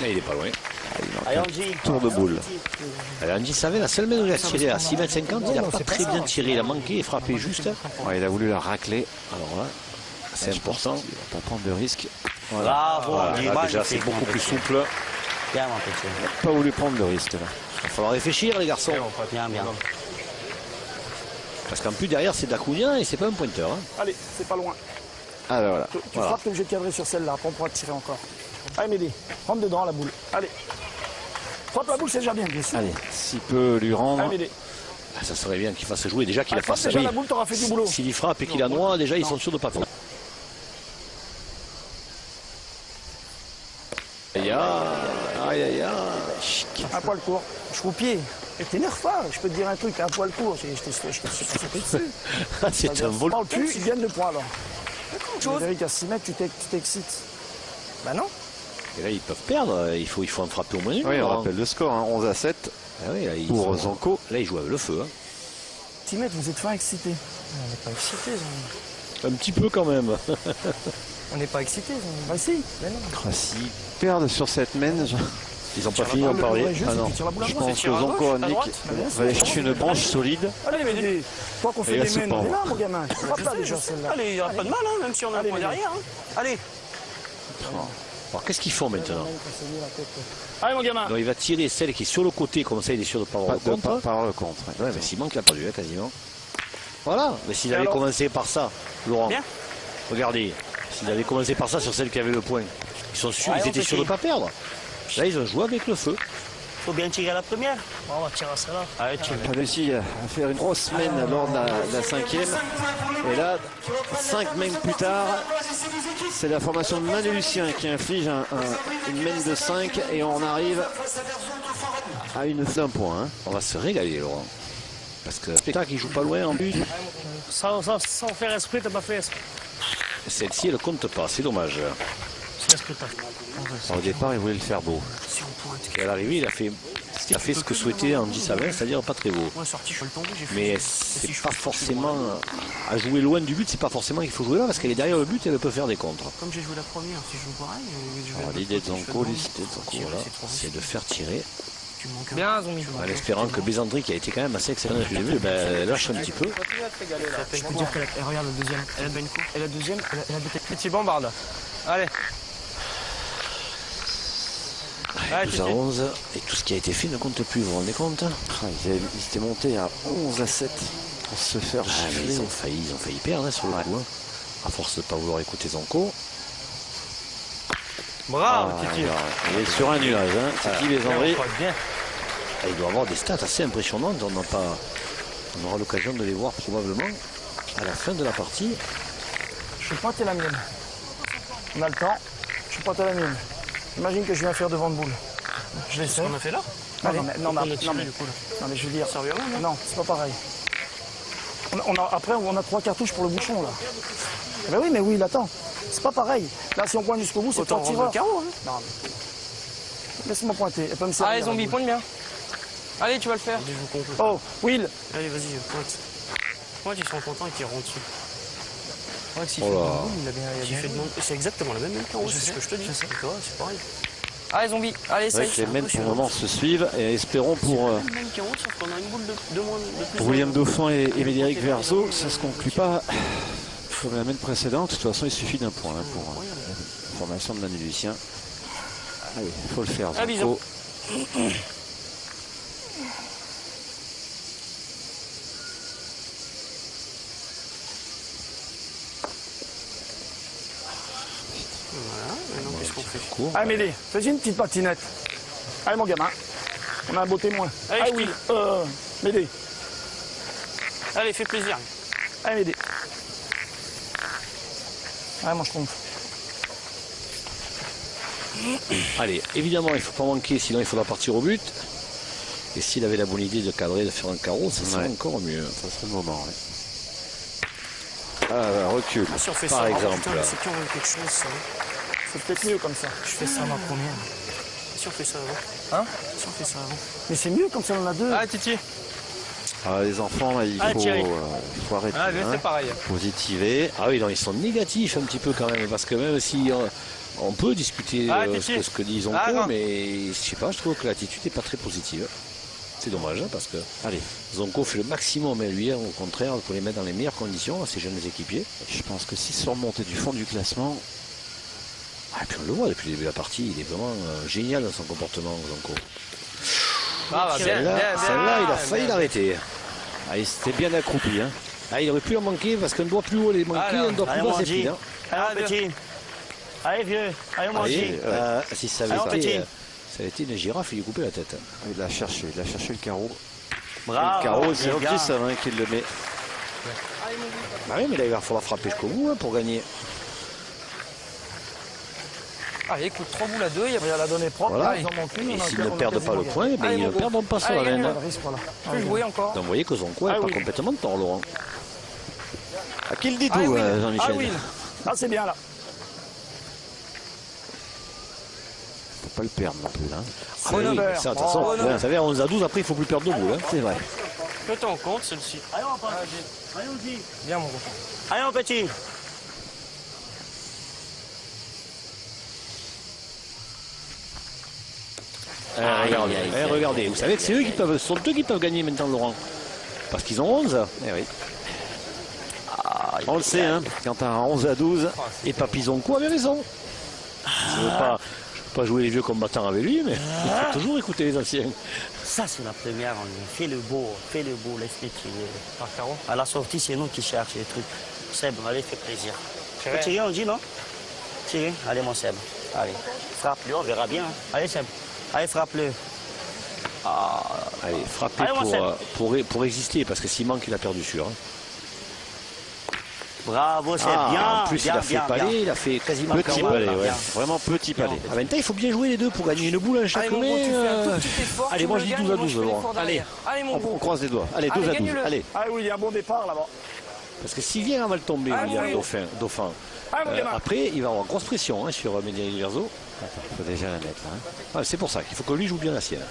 Mais il est pas loin. Allez, Angie. Tour de boule. Alors, Andy Savait, la seule main où il a tiré à 6 mètres 50, il n'a pas très bien tiré. Il a manqué et frappé juste. Ouais, il a voulu la racler. Alors là, c'est important. Il va pas prendre de risque. Bravo, Voilà, Angie. là, déjà, c'est Magnifique, beaucoup mon plus petit. souple. Bien, mon petit. Il n'a pas voulu prendre de risque là. Il va falloir réfléchir, les garçons. Bien, bien. Parce qu'en plus, derrière, c'est Dacunha et c'est pas un pointeur. Hein. Allez, c'est pas loin. Ah ben voilà. Tu frappes, t'es obligé de cadrer sur celle-là. Après, on pourra tirer encore. Allez, Médé, rentre dedans la boule. Allez. Frappe la boule, c'est déjà bien, bien sûr. Allez, s'il peut lui rendre. Allez, Médé. Ah, ça serait bien qu'il fasse jouer. Déjà qu'il Allez, a frappe passé. déjà la boule, t'auras fait du boulot. S'il y frappe et qu'il a noix, déjà, ils sont sûrs de pas faire. Aïe, aïe, aïe, aïe. Un poil court. Je suis au pied. Et t'énerve pas, je peux te dire un truc, un poil court. Je t'ai sauté dessus. C'est un vol. Parle plus, ils gagnent le point alors. Frédéric, à 6 mètres, tu t'excites. Bah non. Et là, ils peuvent perdre. Il faut en frapper au moins une. Oui, on hein. rappelle le score, hein, 11-7 Ah oui, là, ils pour sont- Zanko. Là, ils jouent avec le feu. Hein. 6 mètres, vous êtes fin excités. On n'est pas excité, Un petit peu quand même. On n'est pas excité. Bah si. Ah, s'ils perdent sur cette mène, Ils n'ont pas fini d'en parler. Juste, ah non. tu tires la boule à Je droite. pense que tires à Zanko gauche, à Nick droite. va aller chercher une branche solide. Allez, Médé. Toi qu'on Et fait là, des c'est mènes, pas on est bon. là, mon gamin. Frappe là déjà celle-là. Allez, il n'y aura pas de mal, hein, même si on a un Allez, point Médé. derrière. Hein. Allez. Alors, qu'est-ce qu'ils font maintenant? Allez, mon gamin. Donc, il va tirer celle qui est sur le côté, comme ça, il est sûr de ne pas avoir Pas le de contre. par le contre. ouais. Ouais, mais Simon qui a perdu, hein, quasiment. Voilà. Mais s'il avait alors commencé par ça, Laurent, Bien. regardez, s'il avait commencé par ça sur celle qui avait le point, ils sont sûrs, Ouais, ils on étaient peut sûrs de ne tirer. pas perdre. Là, ils ont joué avec le feu. Faut bien tirer à la première. Bon, on va tirer à celle-là. Allez, tire. Il a réussi à faire une grosse semaine lors de la cinquième. Et là, 5 mènes plus tard, c'est la formation de Manu Lucien qui inflige une mène de 5 et on arrive à d'un point. Hein. On va se régaler, Laurent. Parce que spectacle, il joue pas loin en plus. Sans faire esprit, t'as pas fait esprit. Celle-ci, elle compte pas, c'est dommage. C'est esprit, t'as fait. Au départ, il voulait le faire beau. Si on pointe. Et à l'arrivée, il a fait ce que souhaitait en 10 à 20, c'est-à-dire pas très beau. Ouais, sorti, je peux le tomber, j'ai fait. Mais c'est pas forcément à jouer loin du but, c'est pas forcément qu'il faut jouer là parce qu'elle est derrière le but et elle peut faire des contres. Comme j'ai joué la première, si je joue pareil, je vais. Alors, l'idée de Zonko, là, C'est de faire tirer. Tu manques Bien, zombie. En espérant que Bézandri, qui a été quand même assez excellent, je l'ai vu, ben, lâche un petit peu. Je peux dire qu'elle a. Regarde la deuxième. Elle a bien une coupe. Et la deuxième, elle a deux têtes. Petit bombarde. Allez. Allez, 12 à 11, et tout ce qui a été fait ne compte plus, vous vous rendez compte? Ah, ils étaient montés à 11 à 7 pour se faire Ah, mais gifler. ils ont failli perdre hein, sur le coup, hein, à force de ne pas vouloir écouter Zonko. Bravo, Ah, Titi. alors, il est sur un nuage, hein. Titi Bézandri. Bien. Ah, il doit avoir des stats assez impressionnantes, on aura l'occasion de les voir probablement à la fin de la partie. Je suis pointé la mienne. On a le temps. Je suis pointé la mienne. Imagine que je viens faire devant de boule. Je l'essaie. On a fait là. Non, mais On a tiré, du coup, là. non, mais je veux dire. Ça revient là, non Non, c'est pas pareil. Après, on a 3 cartouches pour le bouchon là. Eh ben oui, mais oui, il attend. C'est pas pareil. Là, si on pointe jusqu'au bout, c'est Autant pas rendre tireur. le carreau, hein. Non, mais... Laisse-moi pointer. Elle peut me servir. Allez, zombie, pointe bien. Allez, tu vas le faire. Des joues complètes. Oh, Will. Allez, vas-y, pointe. Pointe, ils sont contents et qu'ils rentrent dessus. Ouais, s'il Oh fait là. demande, il a bien. C'est exactement la même carreau, c'est ce que je te dis. C'est pareil. Allez, zombie. Allez, C'est vrai essaye. que les mêmes pour le moment se suivent et espérons pour Le même carreau, sauf qu'on a une boule de moins de plus. William Dauphin et Médéric Verzo, ça se conclut pas comme la semaine précédente. De toute façon, il suffit d'un point hein, pour la formation de Manu Lucien. Allez, il faut le faire. Ah, bisous. Zonko. Maintenant, qu'est-ce qu'on fait? Allez, Médé, fais une petite patinette. Allez, mon gamin. On a un beau témoin. Allez, Allez, Will. Médé. Allez, fais plaisir. Allez, Médé. Allez, moi, je compte. Allez, évidemment, il ne faut pas manquer, sinon il faudra partir au but. Et s'il avait la bonne idée de cadrer, de faire un carreau, ça serait Ouais. encore mieux. Ça serait le moment. Ouais. Ah, recul. Si on fait Par ça, exemple. putain, mais c'est qui on veut quelque chose, ça. C'est peut-être mieux comme ça. Je fais ça ma première. Si on fait ça avant. Hein? Si on fait ça avant. Mais c'est mieux comme ça, on en a deux. Allez, Titi. Ah, les enfants, là, il Allez, Thierry. faut arrêter. Ah, bien, hein. c'est pareil. Positiver. Ah oui, non, ils sont négatifs un petit peu quand même, parce que même si on peut discuter Ah, Titi. ce que disent Ah, Zonko, non. mais je sais pas, je trouve que l'attitude n'est pas très positive. C'est dommage, hein, parce que Allez, Zonko fait le maximum, mais lui, au contraire, pour les mettre dans les meilleures conditions, à ces jeunes équipiers. je pense que s'ils sont remontés du fond du classement, Ah, et puis on le voit depuis le début de la partie, il est vraiment génial dans son comportement, Zonko. Ah, bah, bien, bien, Celle-là, bien. celle-là, il a failli bien. l'arrêter. ah, il s'était bien accroupi. Hein. Ah, il aurait pu en manquer, parce qu'un doigt plus haut, les manquer, Alors, un doigt plus allez, bas, mon c'est G. pile. Hein. Allez, mon petit. Allez, vieux. Allez, moi aussi. Allez, si ça avait, Alors, été, petit. ça avait été une girafe, il lui coupait la tête. Il l'a cherché le carreau. Bravo. le carreau, c'est les gars. Otis hein, qui le met. Bah oui, mais là, il va falloir frapper jusqu'au bout hein, pour gagner. Allez, écoute, 3 boules à 2. Il y a Regarde, la donnée propre. Voilà. là, ils en manquent une, Et on a s'ils encore- ne on a perdent quasiment pas le gagné. point, mais Allez, ils ne mon gros. perdront pas sur Allez, la gagne, laine. Pas de risque, voilà. plus jouer encore. Donc vous voyez que Zonko n'est Ah pas oui. complètement tort, Laurent. À qui le dit Ah, tout, Will. Jean-Michel? Ah, Will. Ah, c'est bien là. Faut pas le perdre non plus. Hein. Ah oui, oui, Bonheur. ça, de toute façon, Bonheur. vous savez, à 11 à 12, après, il ne faut plus perdre de boules. Hein. C'est vrai. Que t'en compte, celle-ci. Allez, on passe. Allez, on dit. Bien, mon gros. Allez, mon petit. Regardez, regardez, vous savez que c'est eux qui peuvent, ce sont eux qui peuvent gagner maintenant, Laurent. Parce qu'ils ont 11. Eh oui. On le sait, hein, quand t'as un 11 à 12, Et Papy Zonko avait raison. Je ne veux pas jouer les vieux combattants avec lui, mais il faut toujours écouter les anciens. Ça, c'est la première. Fais le beau, laisse-les tirer. Par carreau. À la sortie, c'est nous qui cherchons les trucs. Seb, allez, fais plaisir. Tirer. Tirer, on dit, non? Tirer. Allez, mon Seb. Allez, frappe-le, on verra bien. hein. Allez, Seb. Allez, frappe-le. Allez, frapper Allez, mon Seb. pour exister, parce que s'il manque, il a perdu sûr. Hein. Bravo, c'est Ah, bien. en plus, bien, il a fait bien, palais, bien. il a fait quasiment Petit carreau. palais, bien, ouais. bien. Vraiment petit palais. En même temps, il faut bien jouer les deux pour gagner une boule à chaque Allez, mon gros, main. tu fais un tout petit effort. Allez, tu moi me je dis gagnes, 12 à moi, je 12. fais Laurent. l'effort Allez, derrière. Allez, mon On gros. croise les doigts. Allez, 12 à 12. gagne-le. Allez. Ah oui, il y a un bon départ là-bas. parce que s'il vient à mal tomber, Ah, William oui. Dauphin, Ah, mon gamin. après, il va avoir grosse pression sur Médéric Verzo. Il faut déjà la mettre là. Hein. Ah, c'est pour ça qu'il faut que lui joue bien la sienne.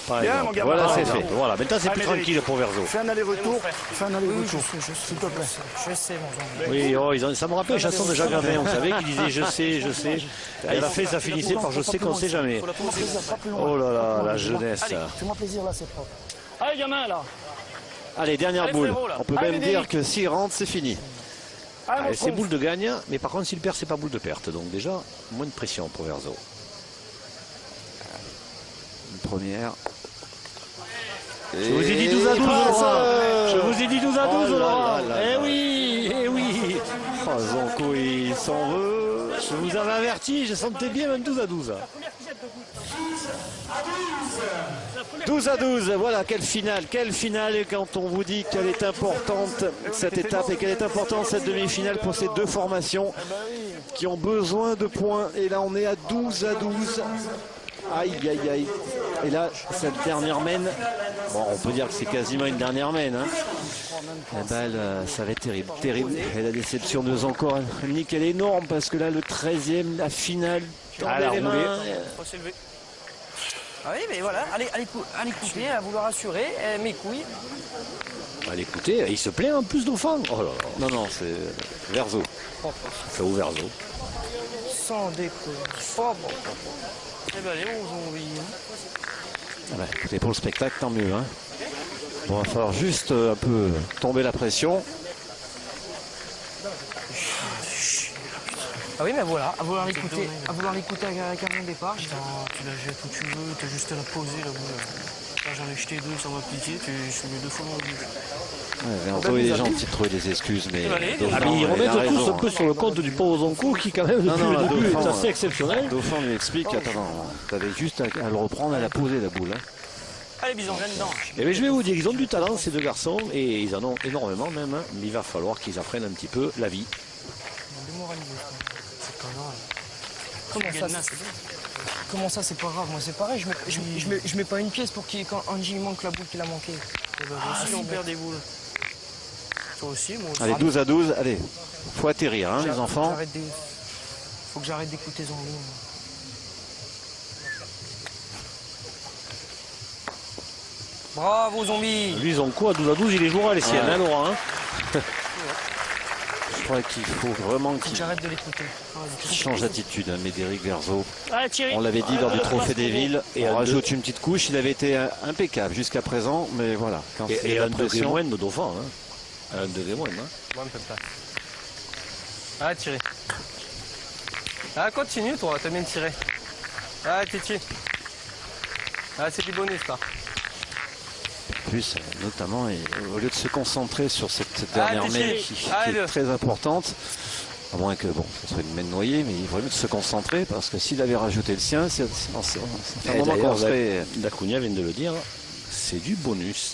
Par Bien, exemple. mon gamin. Voilà, c'est Ah, fait. Voilà, maintenant c'est Ah, plus Médéric. tranquille pour Verzo. Fais un aller-retour. Fais un Oui, aller-retour. s'il te plaît. Je sais, mon Jean. Oui, oh, ça me rappelle une chanson de Jacques Gravin, vous savez, qui disait je sais. Et à la fin, ça finissait par je sais qu'on ne sait jamais. Fais-moi plaisir, pas plus loin. Oh là là, Pas plus la loin. jeunesse. Fais-moi plaisir là, c'est propre. Allez, gamin là. Allez, dernière Allez, boule. frérot, là. On peut Allez, même Médéric. dire que s'il rentre, c'est fini. Allez, Allez, mon c'est con. boule de gagne, mais par contre, s'il perd, c'est pas boule de perte. Donc déjà, moins de pression pour Verzo. Une première. Je vous ai dit 12 à 12, Laurent. Je vous ai dit 12 à 12, Oh là Laurent. là là Eh là. oui, eh oui. Oh, Zonko, il s'en veut. Je vous avais averti, je sentais bien même 12 à 12. 12 à 12, voilà, quelle finale. Quelle finale, et quand on vous dit qu'elle est importante, cette étape, et qu'elle est importante, cette demi-finale, pour ces deux formations qui ont besoin de points. Et là, on est à 12 à 12. Aïe, aïe, aïe. Et là, cette dernière mène, bon, on peut dire que c'est quasiment une dernière mène. Hein. La balle, ça va être terrible, terrible. Et la déception de Zonko, Nick, elle est énorme, parce que là, le 13e, la finale, Ah, la les roulée. mains. Faut s'élever. Ah oui, mais voilà, allez couper, à vouloir assurer, mes couilles. Allez, écoutez, il se plaît en plus Dauphin. Oh là là, Non, non, c'est Verzo. fait au Verzo. Sans déconner. Oh, bon. Eh ben, allez, on zombie. Ah bah, écoutez, pour le spectacle, tant mieux. Hein. Bon, il va falloir juste un peu tomber la pression. Ah oui, mais voilà, à vouloir l'écouter avec un bon départ. Putain, tu la jettes où tu veux, t'as juste à la poser la boule. Là, j'en ai jeté deux sans m'appliquer, je mets deux fois dans le but. Ouais, Verzo, il est gentil de trouver des excuses, mais Dauphin, Ah, mais ils il a remettent tous raison, un peu hein. sur le compte du pauvre Zonko qui, quand même, Non, depuis non, le début, Dauphin, est assez exceptionnel. Dauphin lui explique, attends, t'avais juste à le reprendre, à la poser la boule. Hein. Allez, bison, viens dedans. Eh bien, je vais vous dire, ils ont du talent, ces deux garçons, et ils en ont énormément même, hein, mais il va falloir qu'ils apprennent un petit peu la vie. Comment ça, c'est pas grave? Moi, c'est pareil. Je mets pas une pièce pour qu'il, quand Angie manque la boule qu'il a manqué. Eh ben, moi aussi, on perd des boules. Toi aussi, moi aussi. Allez, 12 à 12, allez, faut atterrir, hein, les enfants. Faut que j'arrête d'écouter Zambie. Bravo, Zombie. Lui, Zonko, à 12 à 12, il les jouera les siennes, hein, Laurent. Hein. Je crois qu'il faut vraiment Faut que qu'il j'arrête de l'écouter. change d'attitude, hein, Médéric Verzo. Allez, Thierry. On l'avait dit lors du Trophée des Villes, et on un rajoute une petite couche. Il avait été impeccable jusqu'à présent, mais voilà. Quand il y Et a un la degré pression, moins de Dauphin. Hein. Un degré moins. Hein. Moi, un peu plat. Ah, Thierry. Ah, continue, toi, t'as bien tiré. Ah, Titi. Ah, c'est du bonus, là. en plus, notamment, et au lieu de se concentrer sur cette Ah, dernière Titi. main qui Allez, est le. très importante, à moins que bon, ce soit une main noyée, mais il vaut mieux de se concentrer parce que s'il avait rajouté le sien, c'est un Et moment d'ailleurs, qu'on serait. Dacunia vient de le dire, c'est du bonus.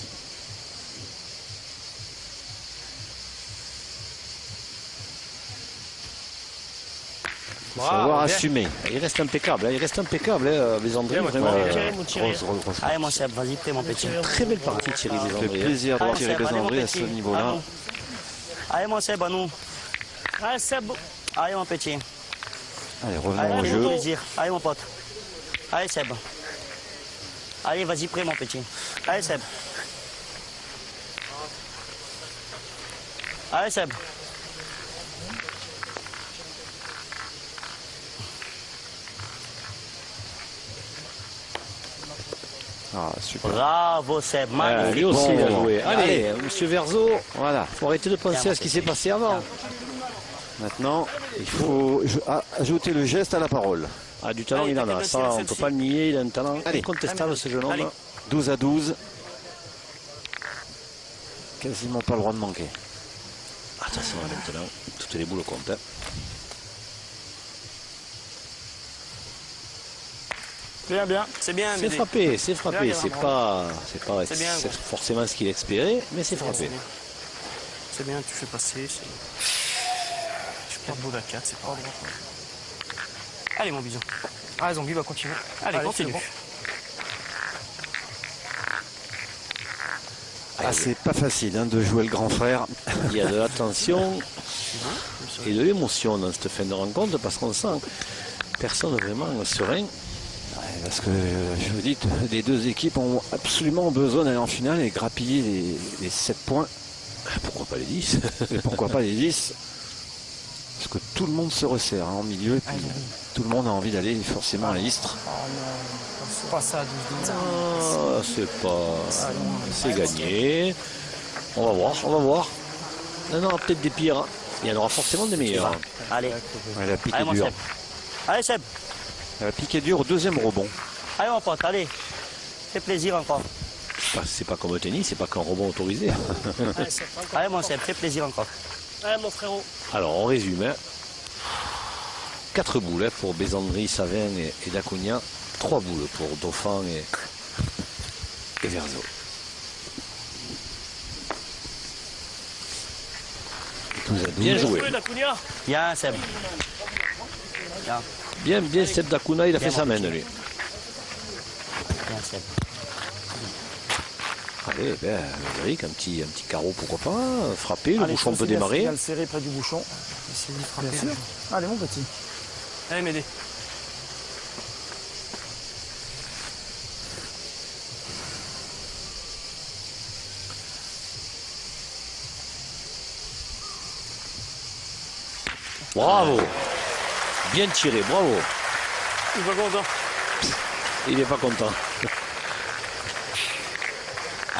Il faut savoir bien. assumer. Il reste impeccable, hein, les André, Bien, vraiment. Thierry, mon Thierry. Grosse Allez, mon Seb, vas-y, prends mon petit. Très belle partie, Thierry Ça fait Desandré. plaisir de voir Allez, Thierry Seb, allez, mon Desandré à ce petit. niveau-là. Allez, mon Seb, à nous. Allez, Seb. Allez, mon petit. Allez, Allez, revenons au fais-nous jeu. plaisir. Allez, mon pote. Allez, Seb. Allez, vas-y, prêt, mon petit. Allez, Seb. Allez, Seb. Ah, super. Bravo, Seb. Magnifique. Lui aussi, il a Bon. joué. Allez, monsieur Verzo, Voilà. faut arrêter de penser à ce qui s'est passé avant. Maintenant, il faut ajouter le geste à la parole. Ah, du talent, Allez, il en a. t'inquiète, Ça, on ne celle-ci. peut pas le nier. Il a un talent Allez. incontestable, ce jeune homme. Allez. 12 à 12. Quasiment pas le droit de manquer. Attention, maintenant, toutes les boules comptent. Hein. Bien, bien. C'est bien, C'est Médé. frappé, c'est frappé. Bien, C'est bien. pas C'est bien, c'est gros. forcément ce qu'il espérait, mais c'est frappé. C'est bien, tu fais passer. Tu perds boule à 4, c'est pas droit. Allez, mon bison. Ah, Zombie va continuer. Allez, continue. Ah, c'est pas facile hein, de jouer le grand frère. Il y a de la tension et de l'émotion dans cette fin de rencontre parce qu'on sent personne vraiment serein. Parce que je vous dis, les deux équipes ont absolument besoin d'aller en finale et grappiller les 7 points. Pourquoi pas les 10? Et pourquoi pas les 10? Parce que tout le monde se resserre hein, en milieu. Et puis, tout le monde a envie d'aller forcément à l'Istre. C'est pas ça, 12-12. Ah, c'est gagné. On va voir, on va voir. Il y en aura peut-être des pires. Il y en aura forcément des meilleurs. Allez. Elle a piqué Allez, mon dur. Seb. Allez, Seb. Elle a piqué dur au deuxième rebond. Allez, mon pote, allez. Fais plaisir encore. C'est pas comme au tennis, c'est pas qu'un rebond autorisé. Allez, c'est pas encore. Allez, mon Seb, fais plaisir encore. Allez, mon frérot. Alors, on résume. Hein. 4 boules hein, pour Bézandry, Savin et Dacunia. 3 boules pour Dauphin et Verzo. Bien joué. Dacunia. Bien, Seb. Bien, Bien, Seb Dacuna, il a fait sa main, lui. bien, Seb. Allez, ben, Eric, un petit carreau, pourquoi pas. Frapper, le Allez, bouchon peut faut démarrer. bien le serrer près du bouchon. Essayez de frapper. Bien sûr. Allez, mon petit. Allez, Médé. Bravo. Bien tiré, bravo. Il va content. Il n'est pas content.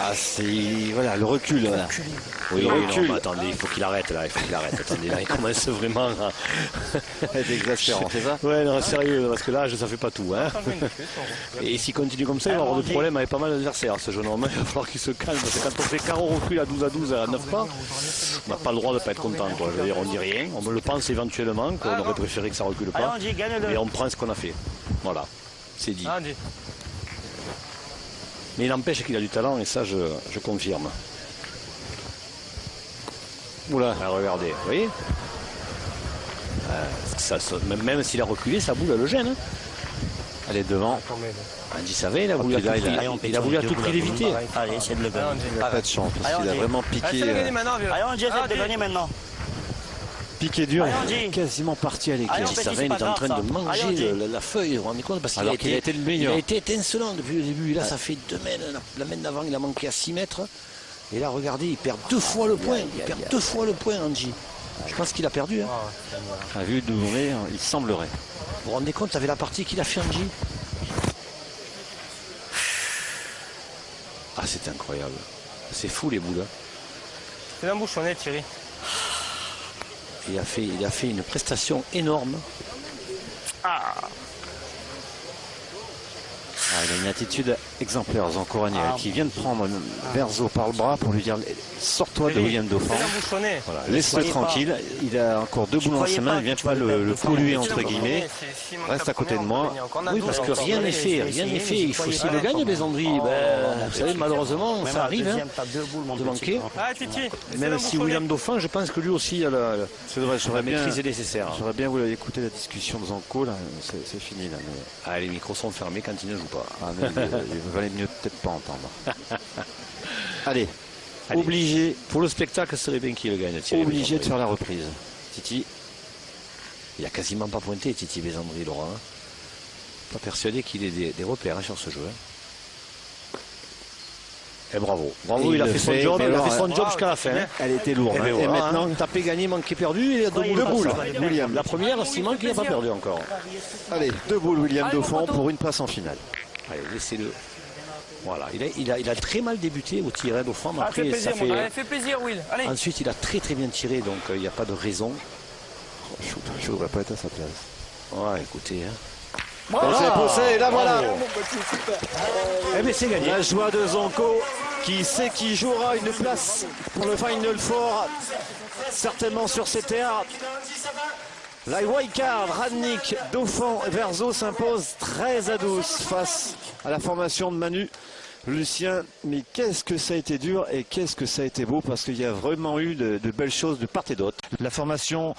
Ah, c'est. Voilà, le recul. Voilà. Oui, Le oui, recul. non, mais attendez, il faut qu'il arrête là, il faut qu'il arrête. Attendez, là, il commence vraiment à être exaspérant, c'est ça? Ouais, non, sérieux, parce que là, ça fait pas tout. Hein. Et s'il continue comme ça, il va avoir des problèmes avec pas mal d'adversaires, ce jeune homme. Il va falloir qu'il se calme, parce que quand on fait carreau recul à 12 à 9 pas, on n'a pas le droit de ne pas être content. Quoi. Je veux dire, on dit rien, on le pense éventuellement, qu'on aurait préféré que ça recule pas. Allez, on dit, gagne-le. Et on prend ce qu'on a fait. Voilà, c'est dit. Allez. Mais il n'empêche qu'il a du talent, et ça, je confirme. Oula, regardez, vous voyez même s'il a reculé, sa boule, elle le gêne. Hein. Elle est devant. Andy Savin, il a voulu à tout prix l'éviter. Allez, essaye de le gagner. Il n'a pas de chance, parce qu'il a vraiment piqué. Allez, gagner maintenant, vieux. Allez, on dit, essaye de gagner maintenant. Piqué dur, Allez, on dit. quasiment parti à Allez, l'équerre. on fait, Savin c'est est pas en grave, train ça. de Allez, manger on dit. la feuille, vous vous rendez compte, parce qu'il Alors qu'il a été le meilleur. Il a été étincelant depuis le début. Là, ça fait 2 mètres. La main d'avant, il a manqué à 6 mètres. Et là, regardez, il perd 2 fois le point. Il perd 2 fois le point, Angie. Je pense qu'il a perdu. Hein. À vue d'ouvrir, il semblerait. Vous vous rendez compte, avec la partie qu'il a fait, Angie? Ah, c'est incroyable. C'est fou, les boules. Hein. C'est l'embouchonné, Thierry. Il a fait une prestation énorme. Ah, il a une attitude exemplaire, Zancorani, qui vient de prendre Verzo par le bras pour lui dire sors-toi de William Dauphin. C'est l'embouchonné. Voilà, laisse-le tranquille. Il a encore 2 boules dans ses mains, il ne vient pas le polluer entre guillemets. Reste à côté de moi. Oui, parce que rien n'est fait, rien n'est fait. Il faut s'il le gagne, Bézandry. Vous savez, malheureusement, ça arrive hein, de manquer. Ah, Titi. Même si William Dauphin, je pense que lui aussi a la maîtrise est nécessaire. J'aurais bien voulu écouter la discussion de Zanco, là, c'est fini. Là, mais... Ah, les micros sont fermés quand il ne joue pas. Ah, mais il valait mieux peut-être pas entendre. Allez, obligé, pour le spectacle, ce serait bien qu'il le gagne. Thierry obligé Bézandry. de faire la reprise. Titi, il a quasiment pas pointé, Titi Bézandry, Laurent. Hein. Pas persuadé qu'il ait des repères hein, sur ce jeu. Hein. Et bravo. Bravo, Et il a fait son job, il a fait son job jusqu'à la fin. Hein. Elle était lourde. Et, Hein. ben Et voilà, maintenant, hein, taper, gagner, manquer, perdu, il y a 2 boules. boules. William. La première, s'il manque, il n'a pas perdu encore. allez, 2 boules William Dauphin pour une place en finale. Allez, laissez-le. Voilà, il a très mal débuté au tir Dauphin, mais Ah, fais après, plaisir, ça mon gars. fait... Allez, fais plaisir, Will. Allez. Ensuite, il a très bien tiré, donc il n'y a pas de raison. Je ne voudrais pas être à sa place. Ouais, écoutez. Hein. Poussé, et là voilà. Eh bien, c'est gagné. La joie de Zanco qui sait qu'il jouera une place pour le Final Four, certainement sur ces terres. La wildcard, Radnik, Dauphin, Verzo s'impose 13-12 face à la formation de Manu. Lucien, mais qu'est-ce que ça a été dur et qu'est-ce que ça a été beau parce qu'il y a vraiment eu de belles choses de part et d'autre. La formation